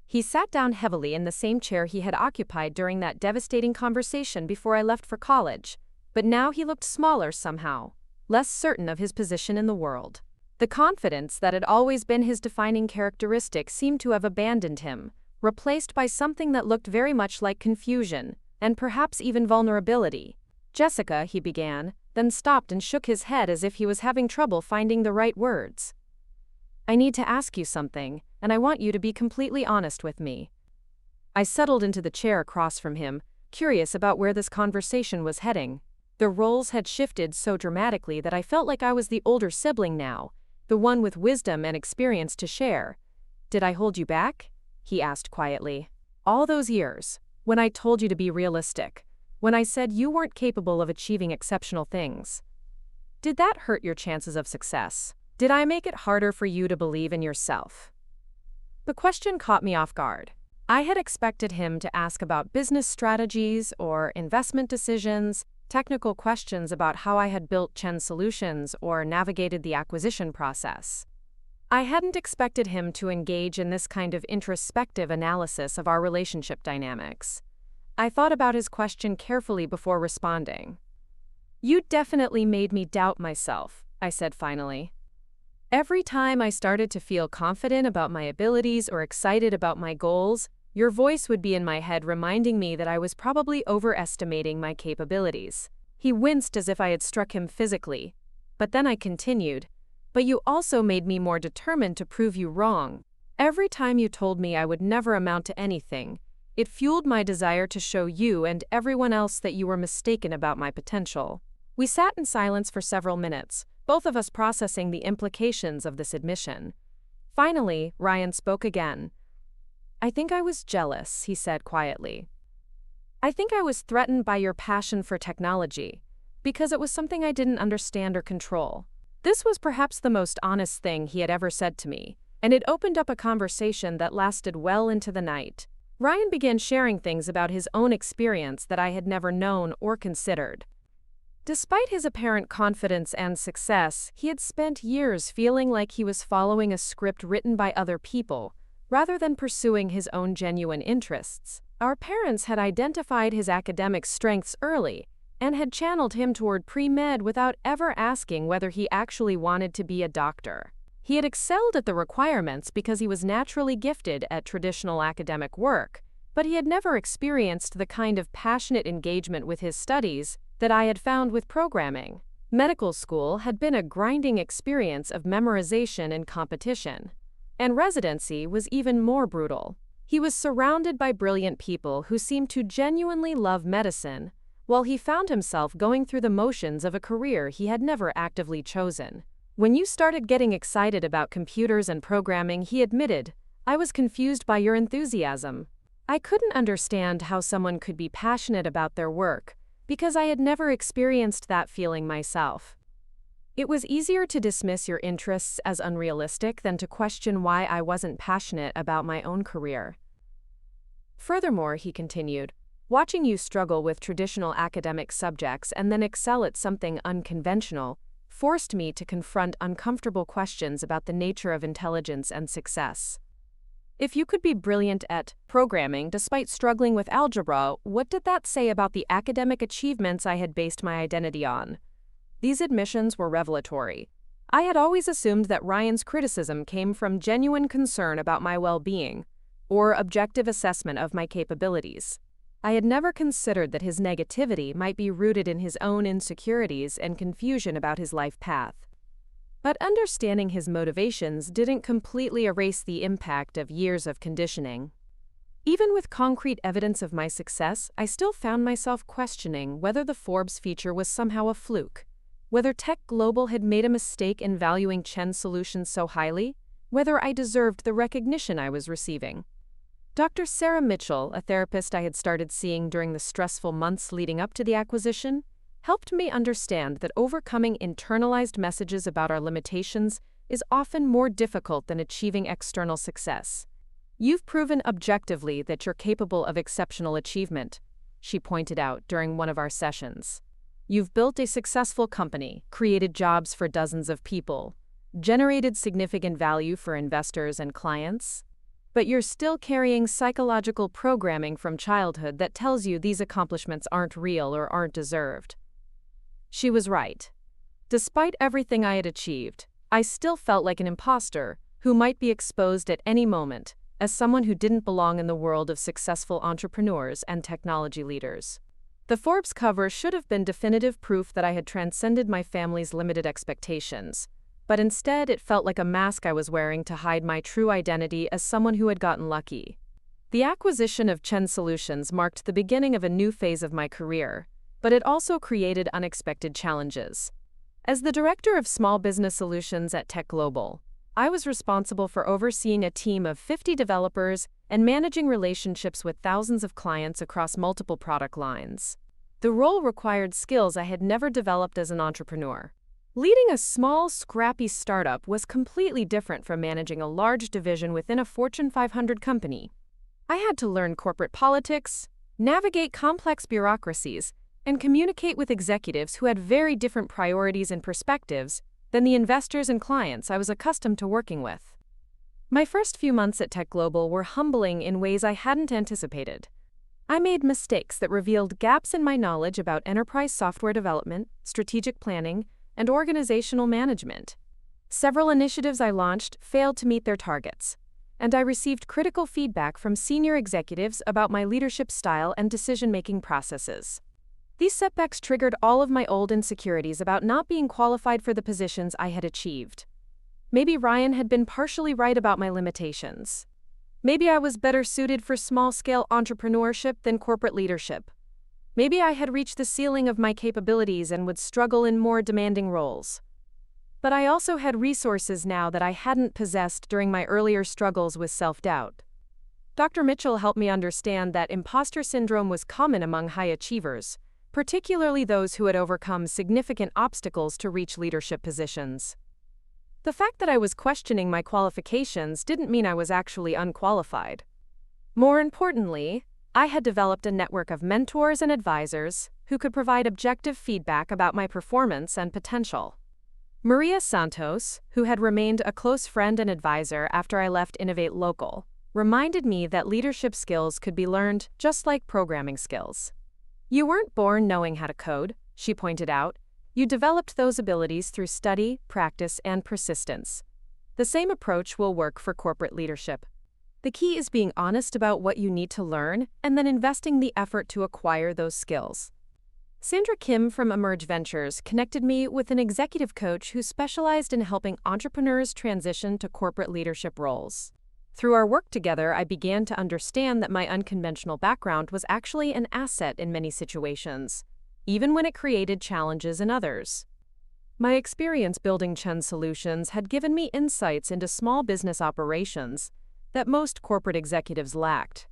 He sat down heavily in the same chair he had occupied during that devastating conversation before I left for college, but now he looked smaller somehow, less certain of his position in the world. The confidence that had always been his defining characteristic seemed to have abandoned him, replaced by something that looked very much like confusion, and perhaps even vulnerability. "Jessica," he began, then stopped and shook his head as if he was having trouble finding the right words. "I need to ask you something, and I want you to be completely honest with me." I settled into the chair across from him, curious about where this conversation was heading. The roles had shifted so dramatically that I felt like I was the older sibling now, the one with wisdom and experience to share. "Did I hold you back?" he asked quietly. "All those years, when I told you to be realistic, when I said you weren't capable of achieving exceptional things. Did that hurt your chances of success? Did I make it harder for you to believe in yourself?" The question caught me off guard. I had expected him to ask about business strategies or investment decisions, technical questions about how I had built Chen solutions or navigated the acquisition process. I hadn't expected him to engage in this kind of introspective analysis of our relationship dynamics. I thought about his question carefully before responding. "You definitely made me doubt myself," I said finally. "Every time I started to feel confident about my abilities or excited about my goals, your voice would be in my head reminding me that I was probably overestimating my capabilities." He winced as if I had struck him physically. But then I continued, "But you also made me more determined to prove you wrong. Every time you told me I would never amount to anything, it fueled my desire to show you and everyone else that you were mistaken about my potential." We sat in silence for several minutes, both of us processing the implications of this admission. Finally, Ryan spoke again. "I think I was jealous," he said quietly. "I think I was threatened by your passion for technology, because it was something I didn't understand or control." This was perhaps the most honest thing he had ever said to me, and it opened up a conversation that lasted well into the night. Ryan began sharing things about his own experience that I had never known or considered. Despite his apparent confidence and success, he had spent years feeling like he was following a script written by other people, rather than pursuing his own genuine interests. Our parents had identified his academic strengths early and had channeled him toward pre-med without ever asking whether he actually wanted to be a doctor. He had excelled at the requirements because he was naturally gifted at traditional academic work, but he had never experienced the kind of passionate engagement with his studies that I had found with programming. Medical school had been a grinding experience of memorization and competition, and residency was even more brutal. He was surrounded by brilliant people who seemed to genuinely love medicine, while he found himself going through the motions of a career he had never actively chosen. "When you started getting excited about computers and programming," he admitted, "I was confused by your enthusiasm. I couldn't understand how someone could be passionate about their work, because I had never experienced that feeling myself. It was easier to dismiss your interests as unrealistic than to question why I wasn't passionate about my own career." Furthermore, he continued, Watching you struggle with traditional academic subjects and then excel at something unconventional forced me to confront uncomfortable questions about the nature of intelligence and success. If you could be brilliant at programming despite struggling with algebra, what did that say about the academic achievements I had based my identity on? These admissions were revelatory. I had always assumed that Ryan's criticism came from genuine concern about my well-being or objective assessment of my capabilities. I had never considered that his negativity might be rooted in his own insecurities and confusion about his life path. But understanding his motivations didn't completely erase the impact of years of conditioning. Even with concrete evidence of my success, I still found myself questioning whether the Forbes feature was somehow a fluke, whether Tech Global had made a mistake in valuing Chen's solutions so highly, whether I deserved the recognition I was receiving. Dr. Sarah Mitchell, a therapist I had started seeing during the stressful months leading up to the acquisition, helped me understand that overcoming internalized messages about our limitations is often more difficult than achieving external success. You've proven objectively that you're capable of exceptional achievement, she pointed out during one of our sessions. You've built a successful company, created jobs for dozens of people, generated significant value for investors and clients, but you're still carrying psychological programming from childhood that tells you these accomplishments aren't real or aren't deserved. She was right. Despite everything I had achieved, I still felt like an imposter who might be exposed at any moment as someone who didn't belong in the world of successful entrepreneurs and technology leaders. The Forbes cover should have been definitive proof that I had transcended my family's limited expectations, but instead it felt like a mask I was wearing to hide my true identity as someone who had gotten lucky. The acquisition of Chen Solutions marked the beginning of a new phase of my career, but it also created unexpected challenges. As the director of small business solutions at Tech Global, I was responsible for overseeing a team of 50 developers and managing relationships with thousands of clients across multiple product lines. The role required skills I had never developed as an entrepreneur. Leading a small, scrappy startup was completely different from managing a large division within a Fortune 500 company. I had to learn corporate politics, navigate complex bureaucracies, and communicate with executives who had very different priorities and perspectives than the investors and clients I was accustomed to working with. My first few months at Tech Global were humbling in ways I hadn't anticipated. I made mistakes that revealed gaps in my knowledge about enterprise software development, strategic planning, and organizational management. Several initiatives I launched failed to meet their targets, and I received critical feedback from senior executives about my leadership style and decision-making processes. These setbacks triggered all of my old insecurities about not being qualified for the positions I had achieved. Maybe Ryan had been partially right about my limitations. Maybe I was better suited for small-scale entrepreneurship than corporate leadership. Maybe I had reached the ceiling of my capabilities and would struggle in more demanding roles. But I also had resources now that I hadn't possessed during my earlier struggles with self-doubt. Dr. Mitchell helped me understand that imposter syndrome was common among high achievers, particularly those who had overcome significant obstacles to reach leadership positions. The fact that I was questioning my qualifications didn't mean I was actually unqualified. More importantly, I had developed a network of mentors and advisors who could provide objective feedback about my performance and potential. Maria Santos, who had remained a close friend and advisor after I left Innovate Local, reminded me that leadership skills could be learned just like programming skills. You weren't born knowing how to code, she pointed out. You developed those abilities through study, practice, and persistence. The same approach will work for corporate leadership. The key is being honest about what you need to learn and then investing the effort to acquire those skills. Sandra Kim from Emerge Ventures connected me with an executive coach who specialized in helping entrepreneurs transition to corporate leadership roles. Through our work together, I began to understand that my unconventional background was actually an asset in many situations, even when it created challenges in others. My experience building Chen Solutions had given me insights into small business operations that most corporate executives lacked.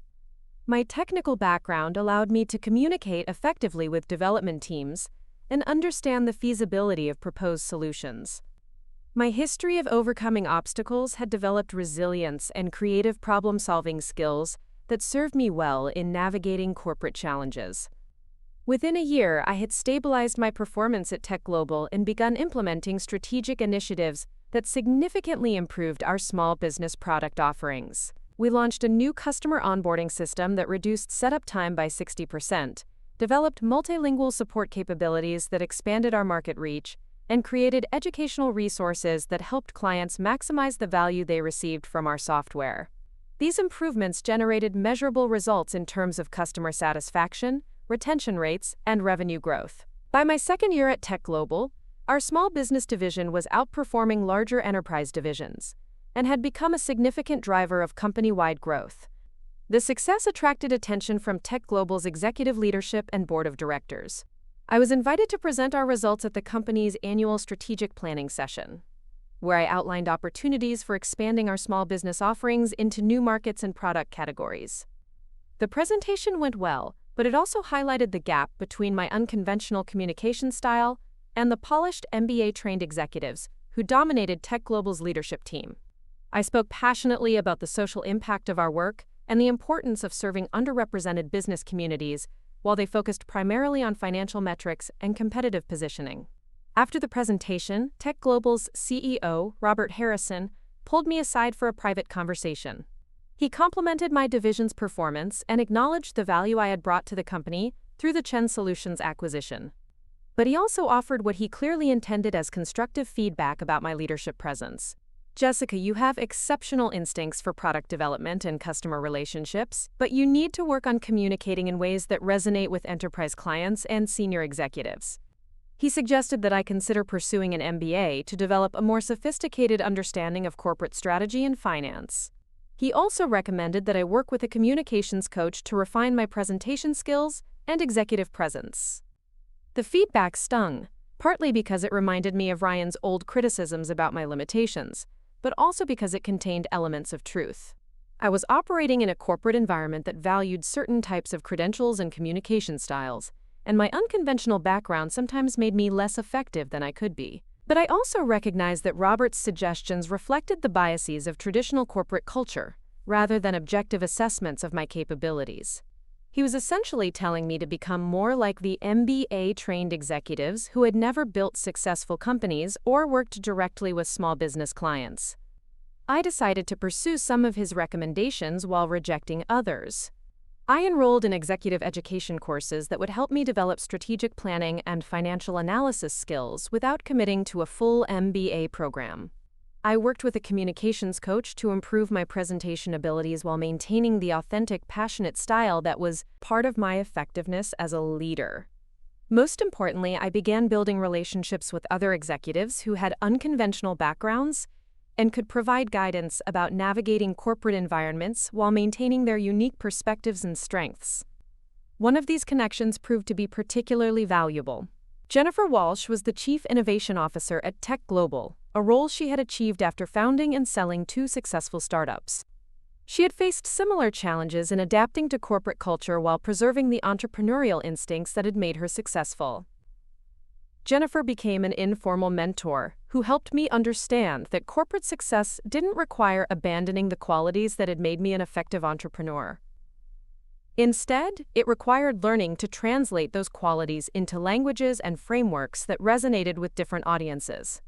My technical background allowed me to communicate effectively with development teams and understand the feasibility of proposed solutions. My history of overcoming obstacles had developed resilience and creative problem-solving skills that served me well in navigating corporate challenges. Within a year, I had stabilized my performance at Tech Global and begun implementing strategic initiatives that significantly improved our small business product offerings. We launched a new customer onboarding system that reduced setup time by 60%, developed multilingual support capabilities that expanded our market reach, and created educational resources that helped clients maximize the value they received from our software. These improvements generated measurable results in terms of customer satisfaction, retention rates, and revenue growth. By my second year at Tech Global, our small business division was outperforming larger enterprise divisions and had become a significant driver of company-wide growth. The success attracted attention from Tech Global's executive leadership and board of directors. I was invited to present our results at the company's annual strategic planning session, where I outlined opportunities for expanding our small business offerings into new markets and product categories. The presentation went well, but it also highlighted the gap between my unconventional communication style and the polished MBA-trained executives who dominated Tech Global's leadership team. I spoke passionately about the social impact of our work and the importance of serving underrepresented business communities, while they focused primarily on financial metrics and competitive positioning. After the presentation, Tech Global's CEO, Robert Harrison, pulled me aside for a private conversation. He complimented my division's performance and acknowledged the value I had brought to the company through the Chen Solutions acquisition. But he also offered what he clearly intended as constructive feedback about my leadership presence. "Jessica, you have exceptional instincts for product development and customer relationships, but you need to work on communicating in ways that resonate with enterprise clients and senior executives." He suggested that I consider pursuing an MBA to develop a more sophisticated understanding of corporate strategy and finance. He also recommended that I work with a communications coach to refine my presentation skills and executive presence. The feedback stung, partly because it reminded me of Ryan's old criticisms about my limitations, but also because it contained elements of truth. I was operating in a corporate environment that valued certain types of credentials and communication styles, and my unconventional background sometimes made me less effective than I could be. But I also recognized that Robert's suggestions reflected the biases of traditional corporate culture, rather than objective assessments of my capabilities. He was essentially telling me to become more like the MBA-trained executives who had never built successful companies or worked directly with small business clients. I decided to pursue some of his recommendations while rejecting others. I enrolled in executive education courses that would help me develop strategic planning and financial analysis skills without committing to a full MBA program. I worked with a communications coach to improve my presentation abilities while maintaining the authentic, passionate style that was part of my effectiveness as a leader. Most importantly, I began building relationships with other executives who had unconventional backgrounds and could provide guidance about navigating corporate environments while maintaining their unique perspectives and strengths. One of these connections proved to be particularly valuable. Jennifer Walsh was the Chief Innovation Officer at Tech Global, a role she had achieved after founding and selling 2 successful startups. She had faced similar challenges in adapting to corporate culture while preserving the entrepreneurial instincts that had made her successful. Jennifer became an informal mentor who helped me understand that corporate success didn't require abandoning the qualities that had made me an effective entrepreneur. Instead, it required learning to translate those qualities into languages and frameworks that resonated with different audiences.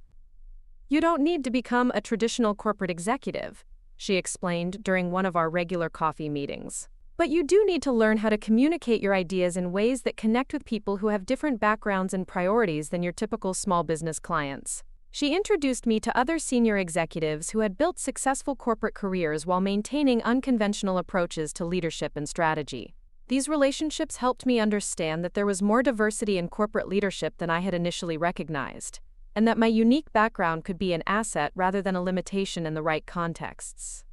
"You don't need to become a traditional corporate executive," she explained during one of our regular coffee meetings. "But you do need to learn how to communicate your ideas in ways that connect with people who have different backgrounds and priorities than your typical small business clients." She introduced me to other senior executives who had built successful corporate careers while maintaining unconventional approaches to leadership and strategy. These relationships helped me understand that there was more diversity in corporate leadership than I had initially recognized, and that my unique background could be an asset rather than a limitation in the right contexts.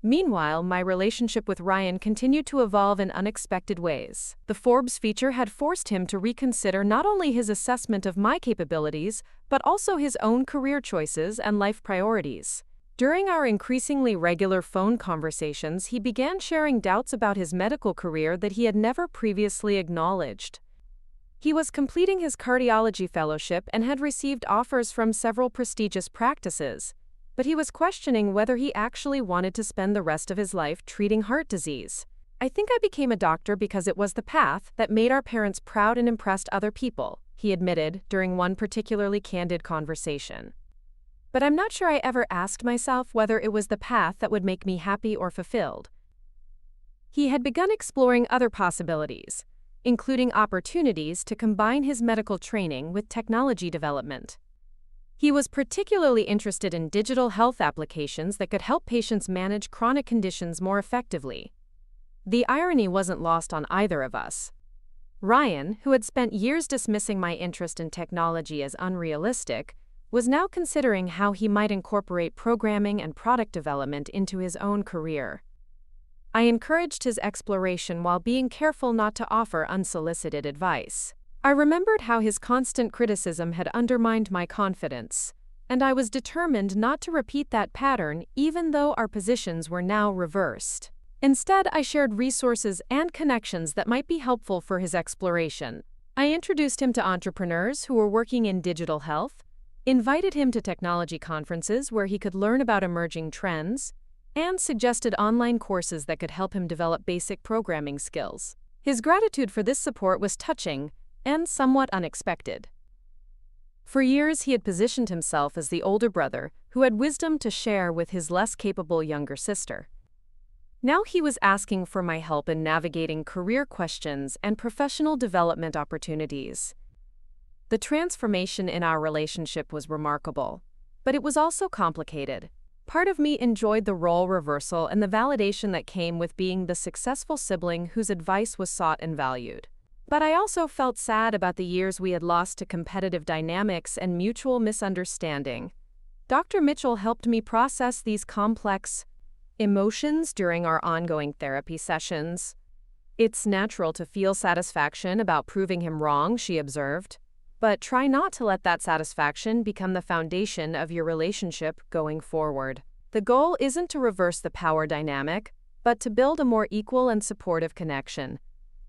Meanwhile, my relationship with Ryan continued to evolve in unexpected ways. The Forbes feature had forced him to reconsider not only his assessment of my capabilities, but also his own career choices and life priorities. During our increasingly regular phone conversations, he began sharing doubts about his medical career that he had never previously acknowledged. He was completing his cardiology fellowship and had received offers from several prestigious practices, but he was questioning whether he actually wanted to spend the rest of his life treating heart disease. I think I became a doctor because it was the path that made our parents proud and impressed other people, he admitted during one particularly candid conversation. But I'm not sure I ever asked myself whether it was the path that would make me happy or fulfilled. He had begun exploring other possibilities, including opportunities to combine his medical training with technology development. He was particularly interested in digital health applications that could help patients manage chronic conditions more effectively. The irony wasn't lost on either of us. Ryan, who had spent years dismissing my interest in technology as unrealistic, was now considering how he might incorporate programming and product development into his own career. I encouraged his exploration while being careful not to offer unsolicited advice. I remembered how his constant criticism had undermined my confidence, and I was determined not to repeat that pattern even though our positions were now reversed. Instead, I shared resources and connections that might be helpful for his exploration. I introduced him to entrepreneurs who were working in digital health, invited him to technology conferences where he could learn about emerging trends, and suggested online courses that could help him develop basic programming skills. His gratitude for this support was touching and somewhat unexpected. For years, he had positioned himself as the older brother who had wisdom to share with his less capable younger sister. Now he was asking for my help in navigating career questions and professional development opportunities. The transformation in our relationship was remarkable, but it was also complicated. Part of me enjoyed the role reversal and the validation that came with being the successful sibling whose advice was sought and valued. But I also felt sad about the years we had lost to competitive dynamics and mutual misunderstanding. Dr. Mitchell helped me process these complex emotions during our ongoing therapy sessions. It's natural to feel satisfaction about proving him wrong, she observed, but try not to let that satisfaction become the foundation of your relationship going forward. The goal isn't to reverse the power dynamic, but to build a more equal and supportive connection.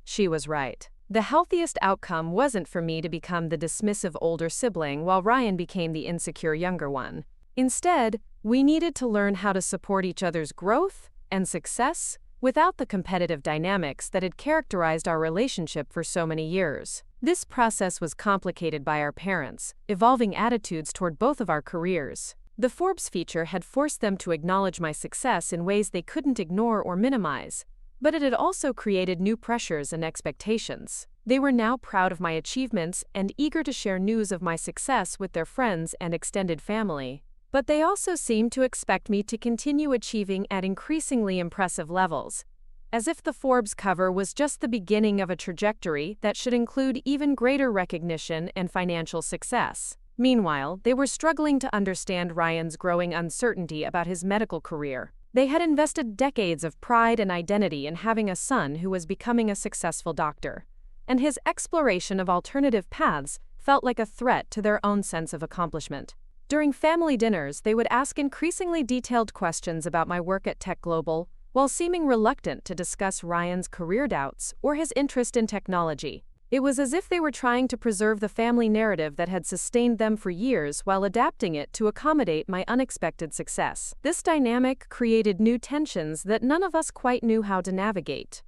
She was right. The healthiest outcome wasn't for me to become the dismissive older sibling while Ryan became the insecure younger one. Instead, we needed to learn how to support each other's growth and success without the competitive dynamics that had characterized our relationship for so many years. This process was complicated by our parents' evolving attitudes toward both of our careers. The Forbes feature had forced them to acknowledge my success in ways they couldn't ignore or minimize, but it had also created new pressures and expectations. They were now proud of my achievements and eager to share news of my success with their friends and extended family. But they also seemed to expect me to continue achieving at increasingly impressive levels, as if the Forbes cover was just the beginning of a trajectory that should include even greater recognition and financial success. Meanwhile, they were struggling to understand Ryan's growing uncertainty about his medical career. They had invested decades of pride and identity in having a son who was becoming a successful doctor, and his exploration of alternative paths felt like a threat to their own sense of accomplishment. During family dinners, they would ask increasingly detailed questions about my work at Tech Global, while seeming reluctant to discuss Ryan's career doubts or his interest in technology. It was as if they were trying to preserve the family narrative that had sustained them for years while adapting it to accommodate my unexpected success. This dynamic created new tensions that none of us quite knew how to navigate.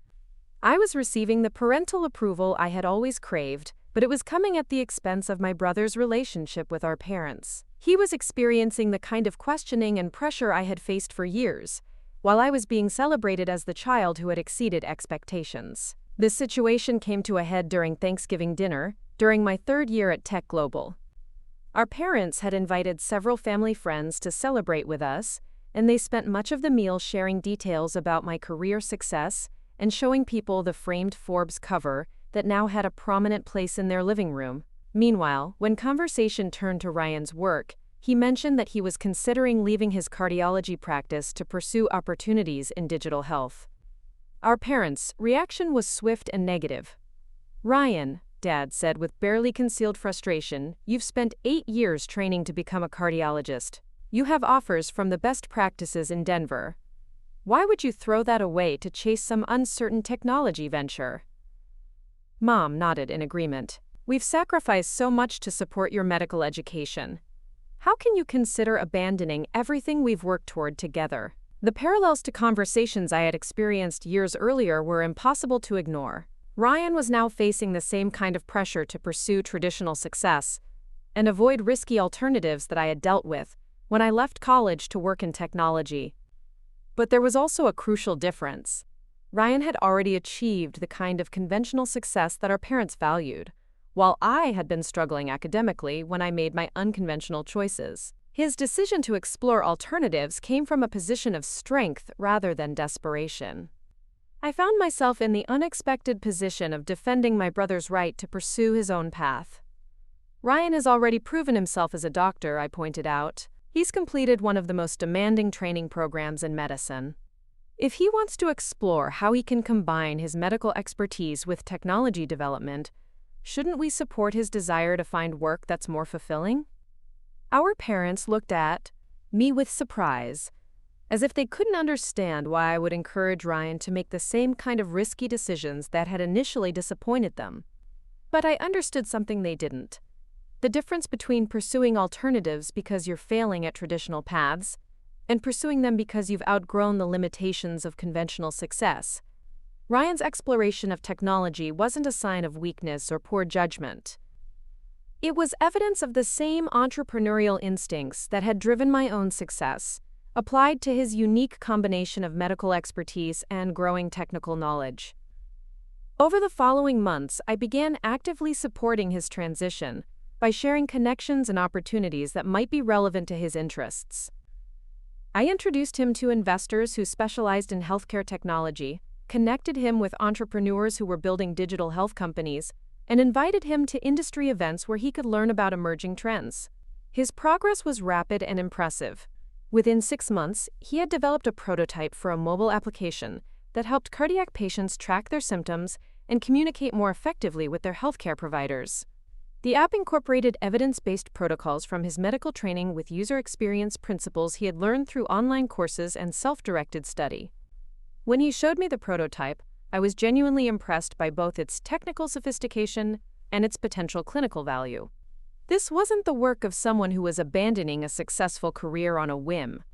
I was receiving the parental approval I had always craved, but it was coming at the expense of my brother's relationship with our parents. He was experiencing the kind of questioning and pressure I had faced for years, while I was being celebrated as the child who had exceeded expectations. This situation came to a head during Thanksgiving dinner, during my third year at Tech Global. Our parents had invited several family friends to celebrate with us, and they spent much of the meal sharing details about my career success and showing people the framed Forbes cover that now had a prominent place in their living room. Meanwhile, when conversation turned to Ryan's work, he mentioned that he was considering leaving his cardiology practice to pursue opportunities in digital health. Our parents' reaction was swift and negative. "Ryan," Dad said with barely concealed frustration, "you've spent 8 years training to become a cardiologist. You have offers from the best practices in Denver. Why would you throw that away to chase some uncertain technology venture?" Mom nodded in agreement. "We've sacrificed so much to support your medical education. How can you consider abandoning everything we've worked toward together?" The parallels to conversations I had experienced years earlier were impossible to ignore. Ryan was now facing the same kind of pressure to pursue traditional success and avoid risky alternatives that I had dealt with when I left college to work in technology. But there was also a crucial difference. Ryan had already achieved the kind of conventional success that our parents valued, while I had been struggling academically when I made my unconventional choices. His decision to explore alternatives came from a position of strength rather than desperation. I found myself in the unexpected position of defending my brother's right to pursue his own path. Ryan has already proven himself as a doctor, I pointed out. He's completed one of the most demanding training programs in medicine. If he wants to explore how he can combine his medical expertise with technology development, shouldn't we support his desire to find work that's more fulfilling? Our parents looked at me with surprise, as if they couldn't understand why I would encourage Ryan to make the same kind of risky decisions that had initially disappointed them. But I understood something they didn't: the difference between pursuing alternatives because you're failing at traditional paths and pursuing them because you've outgrown the limitations of conventional success. Ryan's exploration of technology wasn't a sign of weakness or poor judgment. It was evidence of the same entrepreneurial instincts that had driven my own success, applied to his unique combination of medical expertise and growing technical knowledge. Over the following months, I began actively supporting his transition by sharing connections and opportunities that might be relevant to his interests. I introduced him to investors who specialized in healthcare technology, connected him with entrepreneurs who were building digital health companies, and invited him to industry events where he could learn about emerging trends. His progress was rapid and impressive. Within 6 months, he had developed a prototype for a mobile application that helped cardiac patients track their symptoms and communicate more effectively with their healthcare providers. The app incorporated evidence-based protocols from his medical training with user experience principles he had learned through online courses and self-directed study. When he showed me the prototype, I was genuinely impressed by both its technical sophistication and its potential clinical value. This wasn't the work of someone who was abandoning a successful career on a whim.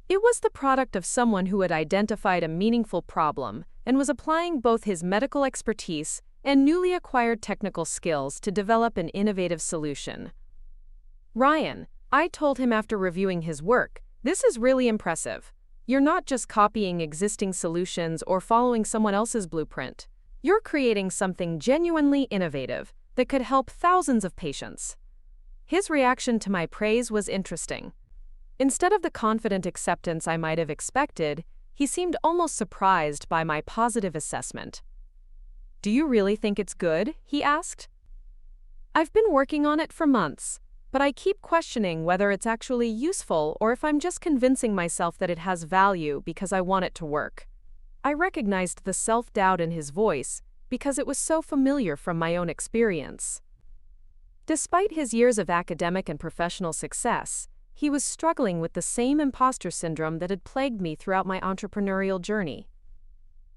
It was the product of someone who had identified a meaningful problem and was applying both his medical expertise and newly acquired technical skills to develop an innovative solution. "Ryan," I told him after reviewing his work, "this is really impressive. You're not just copying existing solutions or following someone else's blueprint. You're creating something genuinely innovative that could help thousands of patients." His reaction to my praise was interesting. Instead of the confident acceptance I might have expected, he seemed almost surprised by my positive assessment. "Do you really think it's good?" he asked. "I've been working on it for months, but I keep questioning whether it's actually useful or if I'm just convincing myself that it has value because I want it to work." I recognized the self-doubt in his voice because it was so familiar from my own experience. Despite his years of academic and professional success, he was struggling with the same imposter syndrome that had plagued me throughout my entrepreneurial journey.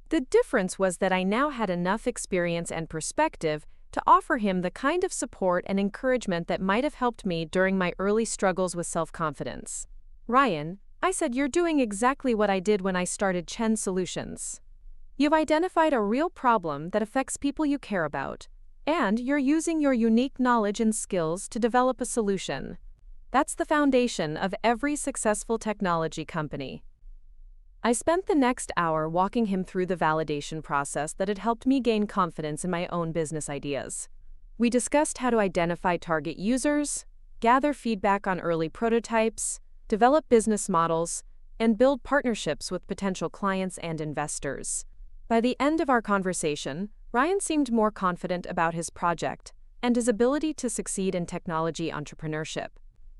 The difference was that I now had enough experience and perspective to offer him the kind of support and encouragement that might have helped me during my early struggles with self-confidence. "Ryan," I said, "you're doing exactly what I did when I started Chen Solutions. You've identified a real problem that affects people you care about, and you're using your unique knowledge and skills to develop a solution. That's the foundation of every successful technology company." I spent the next hour walking him through the validation process that had helped me gain confidence in my own business ideas. We discussed how to identify target users, gather feedback on early prototypes, develop business models, and build partnerships with potential clients and investors. By the end of our conversation, Ryan seemed more confident about his project and his ability to succeed in technology entrepreneurship.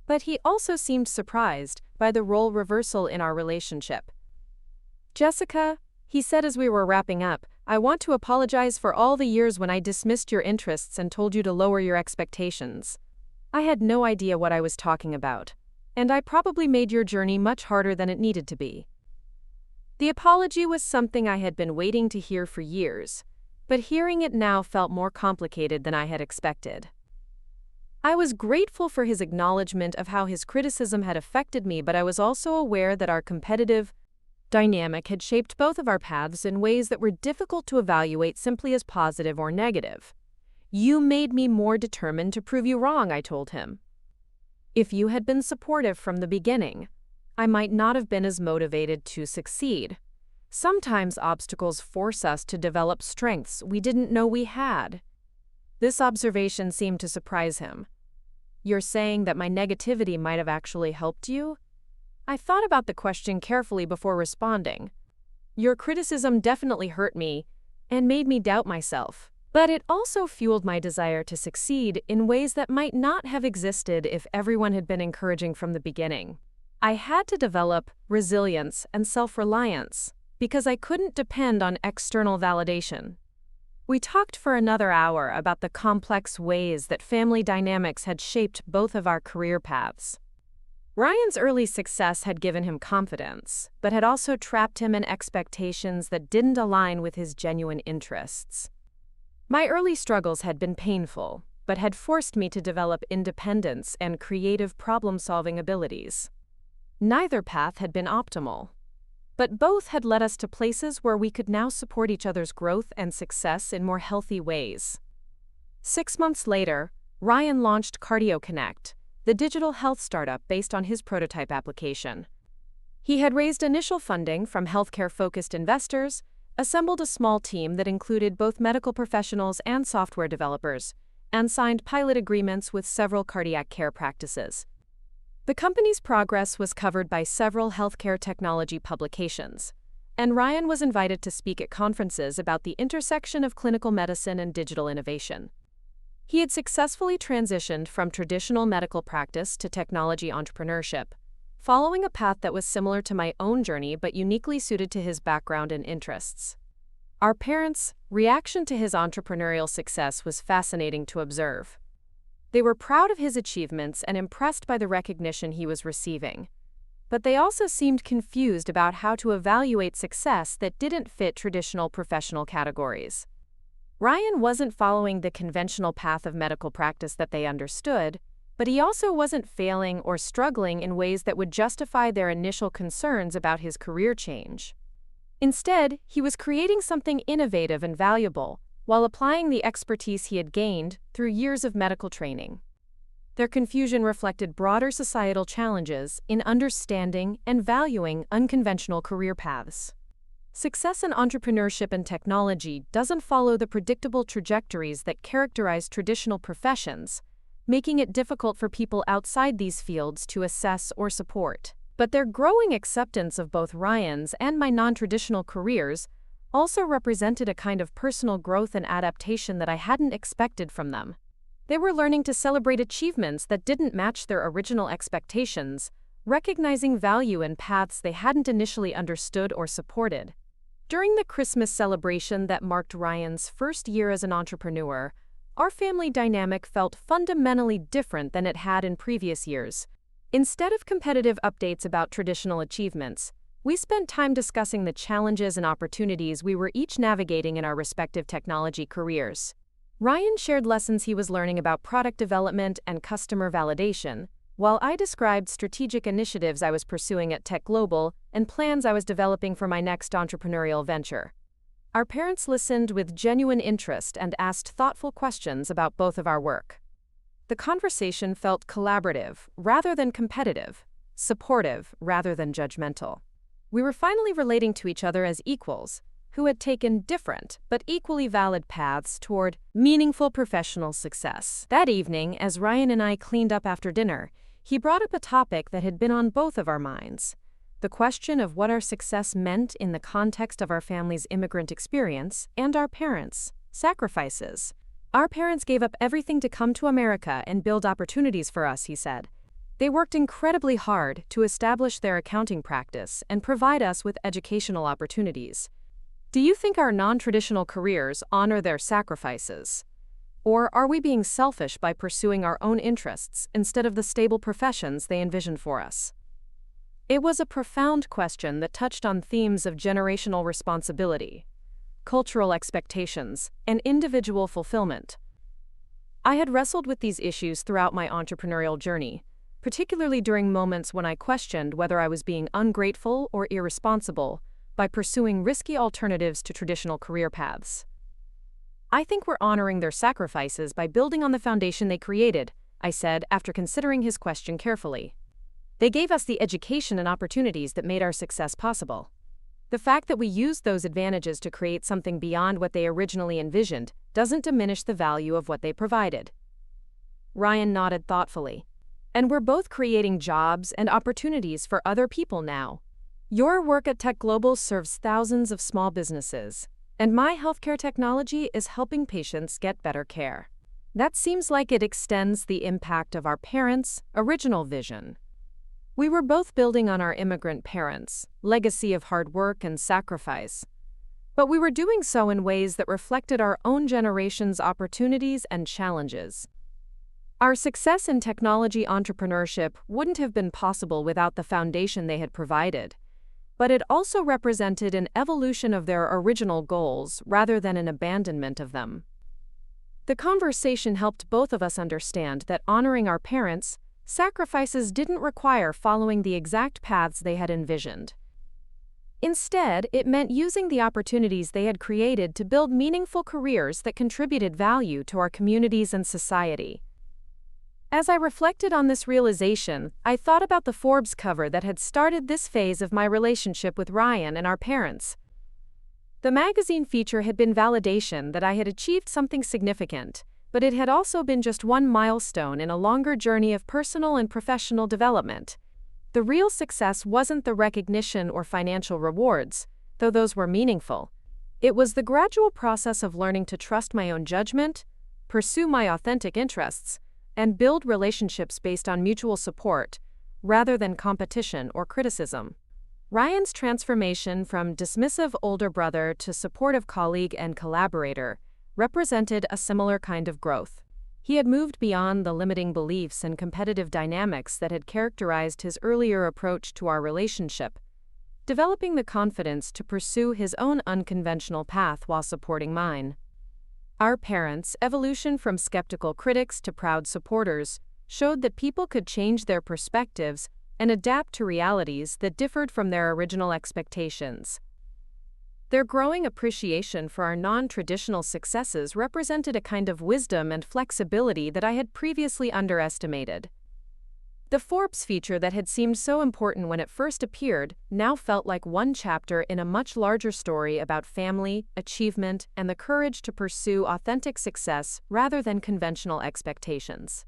But he also seemed surprised by the role reversal in our relationship. "Jessica," he said as we were wrapping up, "I want to apologize for all the years when I dismissed your interests and told you to lower your expectations. I had no idea what I was talking about, and I probably made your journey much harder than it needed to be." The apology was something I had been waiting to hear for years, but hearing it now felt more complicated than I had expected. I was grateful for his acknowledgement of how his criticism had affected me, but I was also aware that our competitive, dynamic had shaped both of our paths in ways that were difficult to evaluate simply as positive or negative. "You made me more determined to prove you wrong," I told him. "If you had been supportive from the beginning, I might not have been as motivated to succeed. Sometimes obstacles force us to develop strengths we didn't know we had." This observation seemed to surprise him. "You're saying that my negativity might have actually helped you?" I thought about the question carefully before responding. "Your criticism definitely hurt me and made me doubt myself, but it also fueled my desire to succeed in ways that might not have existed if everyone had been encouraging from the beginning. I had to develop resilience and self-reliance because I couldn't depend on external validation." We talked for another hour about the complex ways that family dynamics had shaped both of our career paths. Ryan's early success had given him confidence, but had also trapped him in expectations that didn't align with his genuine interests. My early struggles had been painful, but had forced me to develop independence and creative problem-solving abilities. Neither path had been optimal, but both had led us to places where we could now support each other's growth and success in more healthy ways. 6 months later, Ryan launched CardioConnect, the digital health startup based on his prototype application. He had raised initial funding from healthcare-focused investors, assembled a small team that included both medical professionals and software developers, and signed pilot agreements with several cardiac care practices. The company's progress was covered by several healthcare technology publications, and Ryan was invited to speak at conferences about the intersection of clinical medicine and digital innovation. He had successfully transitioned from traditional medical practice to technology entrepreneurship, following a path that was similar to my own journey but uniquely suited to his background and interests. Our parents' reaction to his entrepreneurial success was fascinating to observe. They were proud of his achievements and impressed by the recognition he was receiving, but they also seemed confused about how to evaluate success that didn't fit traditional professional categories. Ryan wasn't following the conventional path of medical practice that they understood, but he also wasn't failing or struggling in ways that would justify their initial concerns about his career change. Instead, he was creating something innovative and valuable, while applying the expertise he had gained through years of medical training. Their confusion reflected broader societal challenges in understanding and valuing unconventional career paths. Success in entrepreneurship and technology doesn't follow the predictable trajectories that characterize traditional professions, making it difficult for people outside these fields to assess or support. But their growing acceptance of both Ryan's and my non-traditional careers also represented a kind of personal growth and adaptation that I hadn't expected from them. They were learning to celebrate achievements that didn't match their original expectations, recognizing value in paths they hadn't initially understood or supported. During the Christmas celebration that marked Ryan's first year as an entrepreneur, our family dynamic felt fundamentally different than it had in previous years. Instead of competitive updates about traditional achievements, we spent time discussing the challenges and opportunities we were each navigating in our respective technology careers. Ryan shared lessons he was learning about product development and customer validation, while I described strategic initiatives I was pursuing at Tech Global and plans I was developing for my next entrepreneurial venture. Our parents listened with genuine interest and asked thoughtful questions about both of our work. The conversation felt collaborative rather than competitive, supportive rather than judgmental. We were finally relating to each other as equals, who had taken different but equally valid paths toward meaningful professional success. That evening, as Ryan and I cleaned up after dinner, he brought up a topic that had been on both of our minds: the question of what our success meant in the context of our family's immigrant experience and our parents' sacrifices. "Our parents gave up everything to come to America and build opportunities for us," he said. "They worked incredibly hard to establish their accounting practice and provide us with educational opportunities. Do you think our non-traditional careers honor their sacrifices? Or are we being selfish by pursuing our own interests instead of the stable professions they envisioned for us?" It was a profound question that touched on themes of generational responsibility, cultural expectations, and individual fulfillment. I had wrestled with these issues throughout my entrepreneurial journey, particularly during moments when I questioned whether I was being ungrateful or irresponsible by pursuing risky alternatives to traditional career paths. "I think we're honoring their sacrifices by building on the foundation they created," I said after considering his question carefully. "They gave us the education and opportunities that made our success possible. The fact that we used those advantages to create something beyond what they originally envisioned doesn't diminish the value of what they provided." Ryan nodded thoughtfully. "And we're both creating jobs and opportunities for other people now. Your work at Tech Global serves thousands of small businesses, and my healthcare technology is helping patients get better care. That seems like it extends the impact of our parents' original vision. We were both building on our immigrant parents' legacy of hard work and sacrifice, but we were doing so in ways that reflected our own generation's opportunities and challenges. Our success in technology entrepreneurship wouldn't have been possible without the foundation they had provided, but it also represented an evolution of their original goals rather than an abandonment of them." The conversation helped both of us understand that honoring our parents' sacrifices didn't require following the exact paths they had envisioned. Instead, it meant using the opportunities they had created to build meaningful careers that contributed value to our communities and society. As I reflected on this realization, I thought about the Forbes cover that had started this phase of my relationship with Ryan and our parents. The magazine feature had been validation that I had achieved something significant, but it had also been just one milestone in a longer journey of personal and professional development. The real success wasn't the recognition or financial rewards, though those were meaningful. It was the gradual process of learning to trust my own judgment, pursue my authentic interests, and build relationships based on mutual support, rather than competition or criticism. Ryan's transformation from dismissive older brother to supportive colleague and collaborator represented a similar kind of growth. He had moved beyond the limiting beliefs and competitive dynamics that had characterized his earlier approach to our relationship, developing the confidence to pursue his own unconventional path while supporting mine. Our parents' evolution from skeptical critics to proud supporters showed that people could change their perspectives and adapt to realities that differed from their original expectations. Their growing appreciation for our non-traditional successes represented a kind of wisdom and flexibility that I had previously underestimated. The Forbes feature that had seemed so important when it first appeared now felt like one chapter in a much larger story about family, achievement, and the courage to pursue authentic success rather than conventional expectations.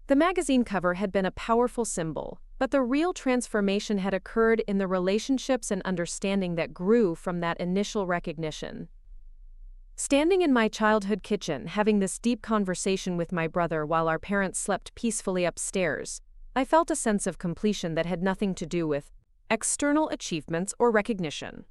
The magazine cover had been a powerful symbol, but the real transformation had occurred in the relationships and understanding that grew from that initial recognition. Standing in my childhood kitchen, having this deep conversation with my brother while our parents slept peacefully upstairs, I felt a sense of completion that had nothing to do with external achievements or recognition.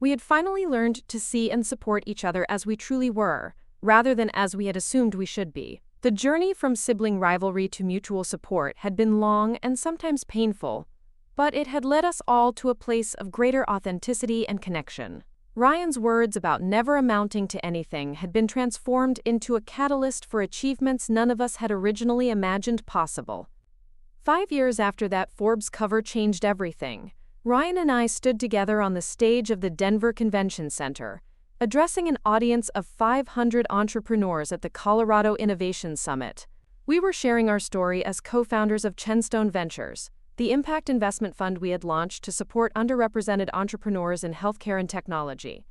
We had finally learned to see and support each other as we truly were, rather than as we had assumed we should be. The journey from sibling rivalry to mutual support had been long and sometimes painful, but it had led us all to a place of greater authenticity and connection. Ryan's words about never amounting to anything had been transformed into a catalyst for achievements none of us had originally imagined possible. 5 years after that Forbes cover changed everything, Ryan and I stood together on the stage of the Denver Convention Center, addressing an audience of 500 entrepreneurs at the Colorado Innovation Summit. We were sharing our story as co-founders of Chenstone Ventures, the impact investment fund we had launched to support underrepresented entrepreneurs in healthcare and technology.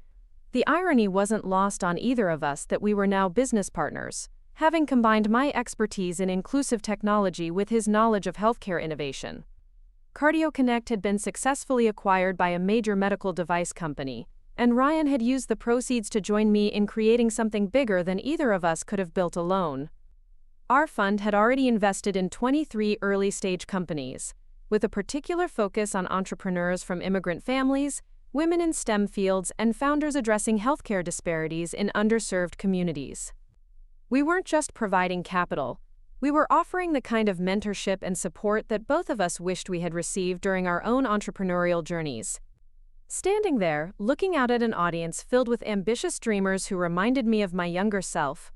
The irony wasn't lost on either of us that we were now business partners, having combined my expertise in inclusive technology with his knowledge of healthcare innovation. CardioConnect had been successfully acquired by a major medical device company, and Ryan had used the proceeds to join me in creating something bigger than either of us could have built alone. Our fund had already invested in 23 early-stage companies, with a particular focus on entrepreneurs from immigrant families, women in STEM fields, and founders addressing healthcare disparities in underserved communities. We weren't just providing capital, we were offering the kind of mentorship and support that both of us wished we had received during our own entrepreneurial journeys. Standing there, looking out at an audience filled with ambitious dreamers who reminded me of my younger self,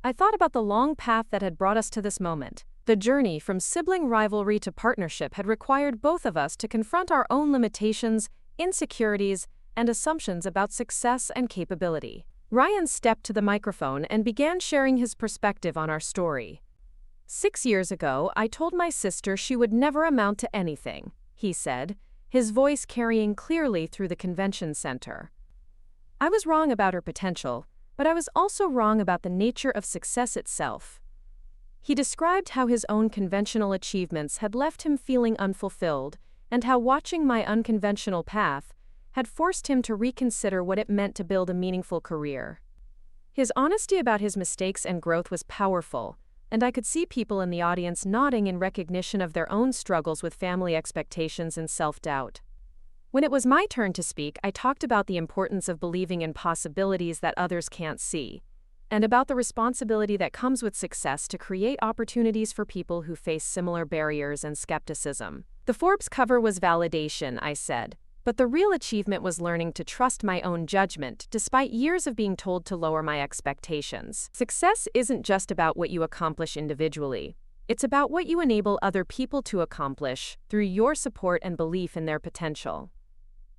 I thought about the long path that had brought us to this moment, The journey from sibling rivalry to partnership had required both of us to confront our own limitations, insecurities, and assumptions about success and capability. Ryan stepped to the microphone and began sharing his perspective on our story. 6 years ago, I told my sister she would never amount to anything, he said, his voice carrying clearly through the convention center. I was wrong about her potential, but I was also wrong about the nature of success itself. He described how his own conventional achievements had left him feeling unfulfilled, and how watching my unconventional path had forced him to reconsider what it meant to build a meaningful career. His honesty about his mistakes and growth was powerful, and I could see people in the audience nodding in recognition of their own struggles with family expectations and self-doubt. When it was my turn to speak, I talked about the importance of believing in possibilities that others can't see, and about the responsibility that comes with success to create opportunities for people who face similar barriers and skepticism. The Forbes cover was validation, I said, but the real achievement was learning to trust my own judgment despite years of being told to lower my expectations. Success isn't just about what you accomplish individually. It's about what you enable other people to accomplish through your support and belief in their potential.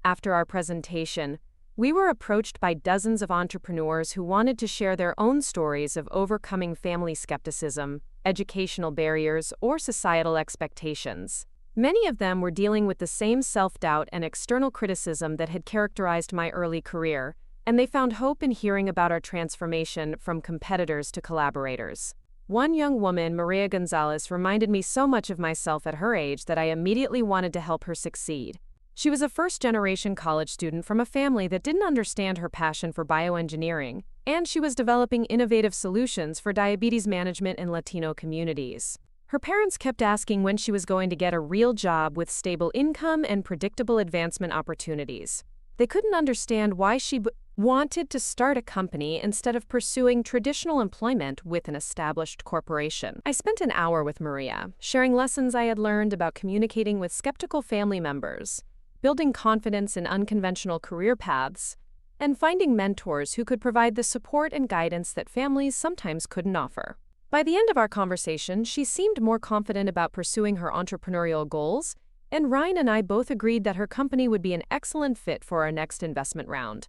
After our presentation, we were approached by dozens of entrepreneurs who wanted to share their own stories of overcoming family skepticism, educational barriers, or societal expectations. Many of them were dealing with the same self-doubt and external criticism that had characterized my early career, and they found hope in hearing about our transformation from competitors to collaborators. One young woman, Maria Gonzalez, reminded me so much of myself at her age that I immediately wanted to help her succeed. She was a first-generation college student from a family that didn't understand her passion for bioengineering, and she was developing innovative solutions for diabetes management in Latino communities. Her parents kept asking when she was going to get a real job with stable income and predictable advancement opportunities. They couldn't understand why she wanted to start a company instead of pursuing traditional employment with an established corporation. I spent an hour with Maria, sharing lessons I had learned about communicating with skeptical family members, building confidence in unconventional career paths, and finding mentors who could provide the support and guidance that families sometimes couldn't offer. By the end of our conversation, she seemed more confident about pursuing her entrepreneurial goals, and Ryan and I both agreed that her company would be an excellent fit for our next investment round.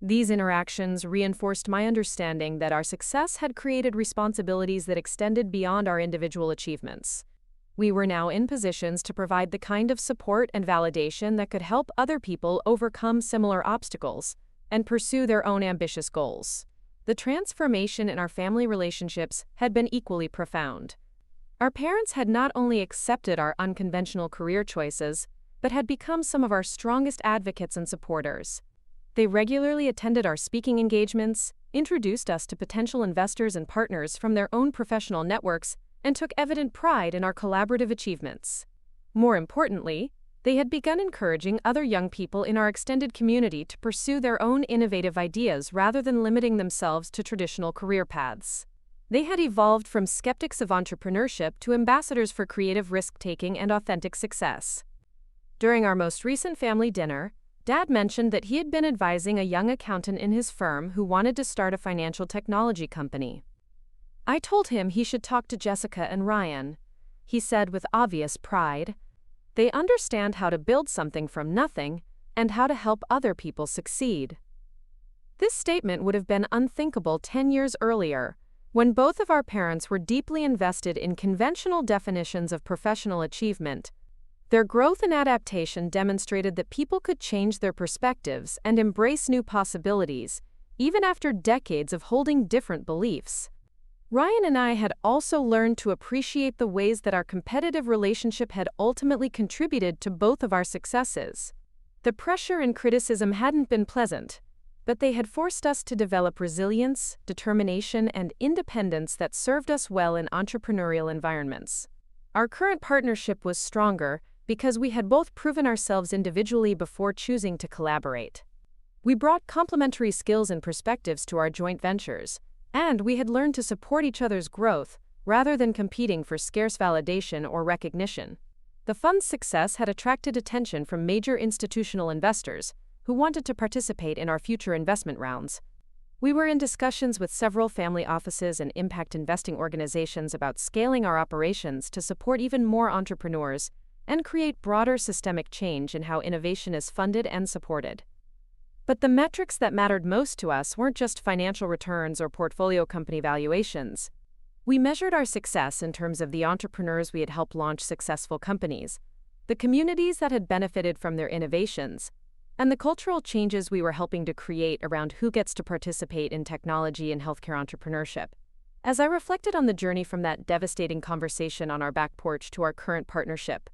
These interactions reinforced my understanding that our success had created responsibilities that extended beyond our individual achievements. We were now in positions to provide the kind of support and validation that could help other people overcome similar obstacles and pursue their own ambitious goals. The transformation in our family relationships had been equally profound. Our parents had not only accepted our unconventional career choices, but had become some of our strongest advocates and supporters. They regularly attended our speaking engagements, introduced us to potential investors and partners from their own professional networks, and took evident pride in our collaborative achievements. More importantly, they had begun encouraging other young people in our extended community to pursue their own innovative ideas rather than limiting themselves to traditional career paths. They had evolved from skeptics of entrepreneurship to ambassadors for creative risk-taking and authentic success. During our most recent family dinner, Dad mentioned that he had been advising a young accountant in his firm who wanted to start a financial technology company. I told him he should talk to Jessica and Ryan. He said with obvious pride, "They understand how to build something from nothing and how to help other people succeed." This statement would have been unthinkable 10 years earlier, when both of our parents were deeply invested in conventional definitions of professional achievement. Their growth and adaptation demonstrated that people could change their perspectives and embrace new possibilities, even after decades of holding different beliefs. Ryan and I had also learned to appreciate the ways that our competitive relationship had ultimately contributed to both of our successes. The pressure and criticism hadn't been pleasant, but they had forced us to develop resilience, determination, and independence that served us well in entrepreneurial environments. Our current partnership was stronger because we had both proven ourselves individually before choosing to collaborate. We brought complementary skills and perspectives to our joint ventures, and we had learned to support each other's growth rather than competing for scarce validation or recognition. The fund's success had attracted attention from major institutional investors who wanted to participate in our future investment rounds. We were in discussions with several family offices and impact investing organizations about scaling our operations to support even more entrepreneurs and create broader systemic change in how innovation is funded and supported. But the metrics that mattered most to us weren't just financial returns or portfolio company valuations. We measured our success in terms of the entrepreneurs we had helped launch successful companies, the communities that had benefited from their innovations, and the cultural changes we were helping to create around who gets to participate in technology and healthcare entrepreneurship. As I reflected on the journey from that devastating conversation on our back porch to our current partnership,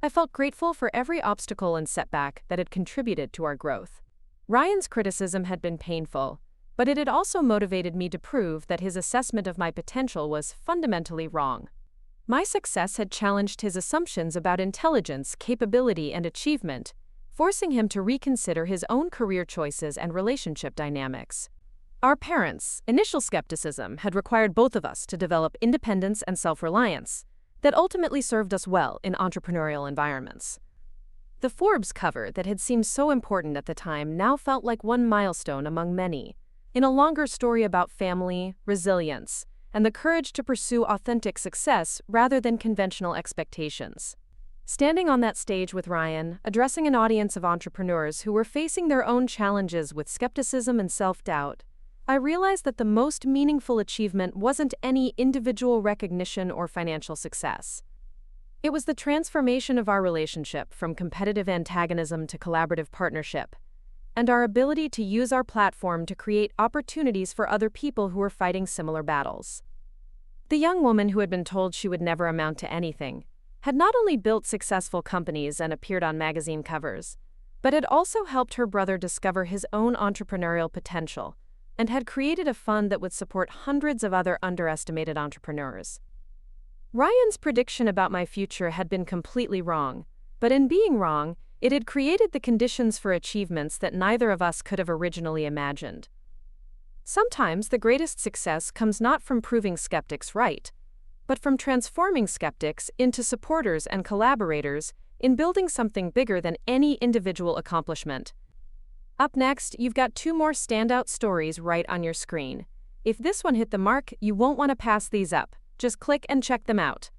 I felt grateful for every obstacle and setback that had contributed to our growth. Ryan's criticism had been painful, but it had also motivated me to prove that his assessment of my potential was fundamentally wrong. My success had challenged his assumptions about intelligence, capability, and achievement, forcing him to reconsider his own career choices and relationship dynamics. Our parents' initial skepticism had required both of us to develop independence and self-reliance that ultimately served us well in entrepreneurial environments. The Forbes cover that had seemed so important at the time now felt like one milestone among many, in a longer story about family, resilience, and the courage to pursue authentic success rather than conventional expectations. Standing on that stage with Ryan, addressing an audience of entrepreneurs who were facing their own challenges with skepticism and self-doubt, I realized that the most meaningful achievement wasn't any individual recognition or financial success. It was the transformation of our relationship from competitive antagonism to collaborative partnership, and our ability to use our platform to create opportunities for other people who were fighting similar battles. The young woman who had been told she would never amount to anything had not only built successful companies and appeared on magazine covers, but had also helped her brother discover his own entrepreneurial potential and had created a fund that would support hundreds of other underestimated entrepreneurs. Ryan's prediction about my future had been completely wrong, but in being wrong, it had created the conditions for achievements that neither of us could have originally imagined. Sometimes the greatest success comes not from proving skeptics right, but from transforming skeptics into supporters and collaborators in building something bigger than any individual accomplishment. Up next, you've got two more standout stories right on your screen. If this one hit the mark, you won't want to pass these up. Just click and check them out.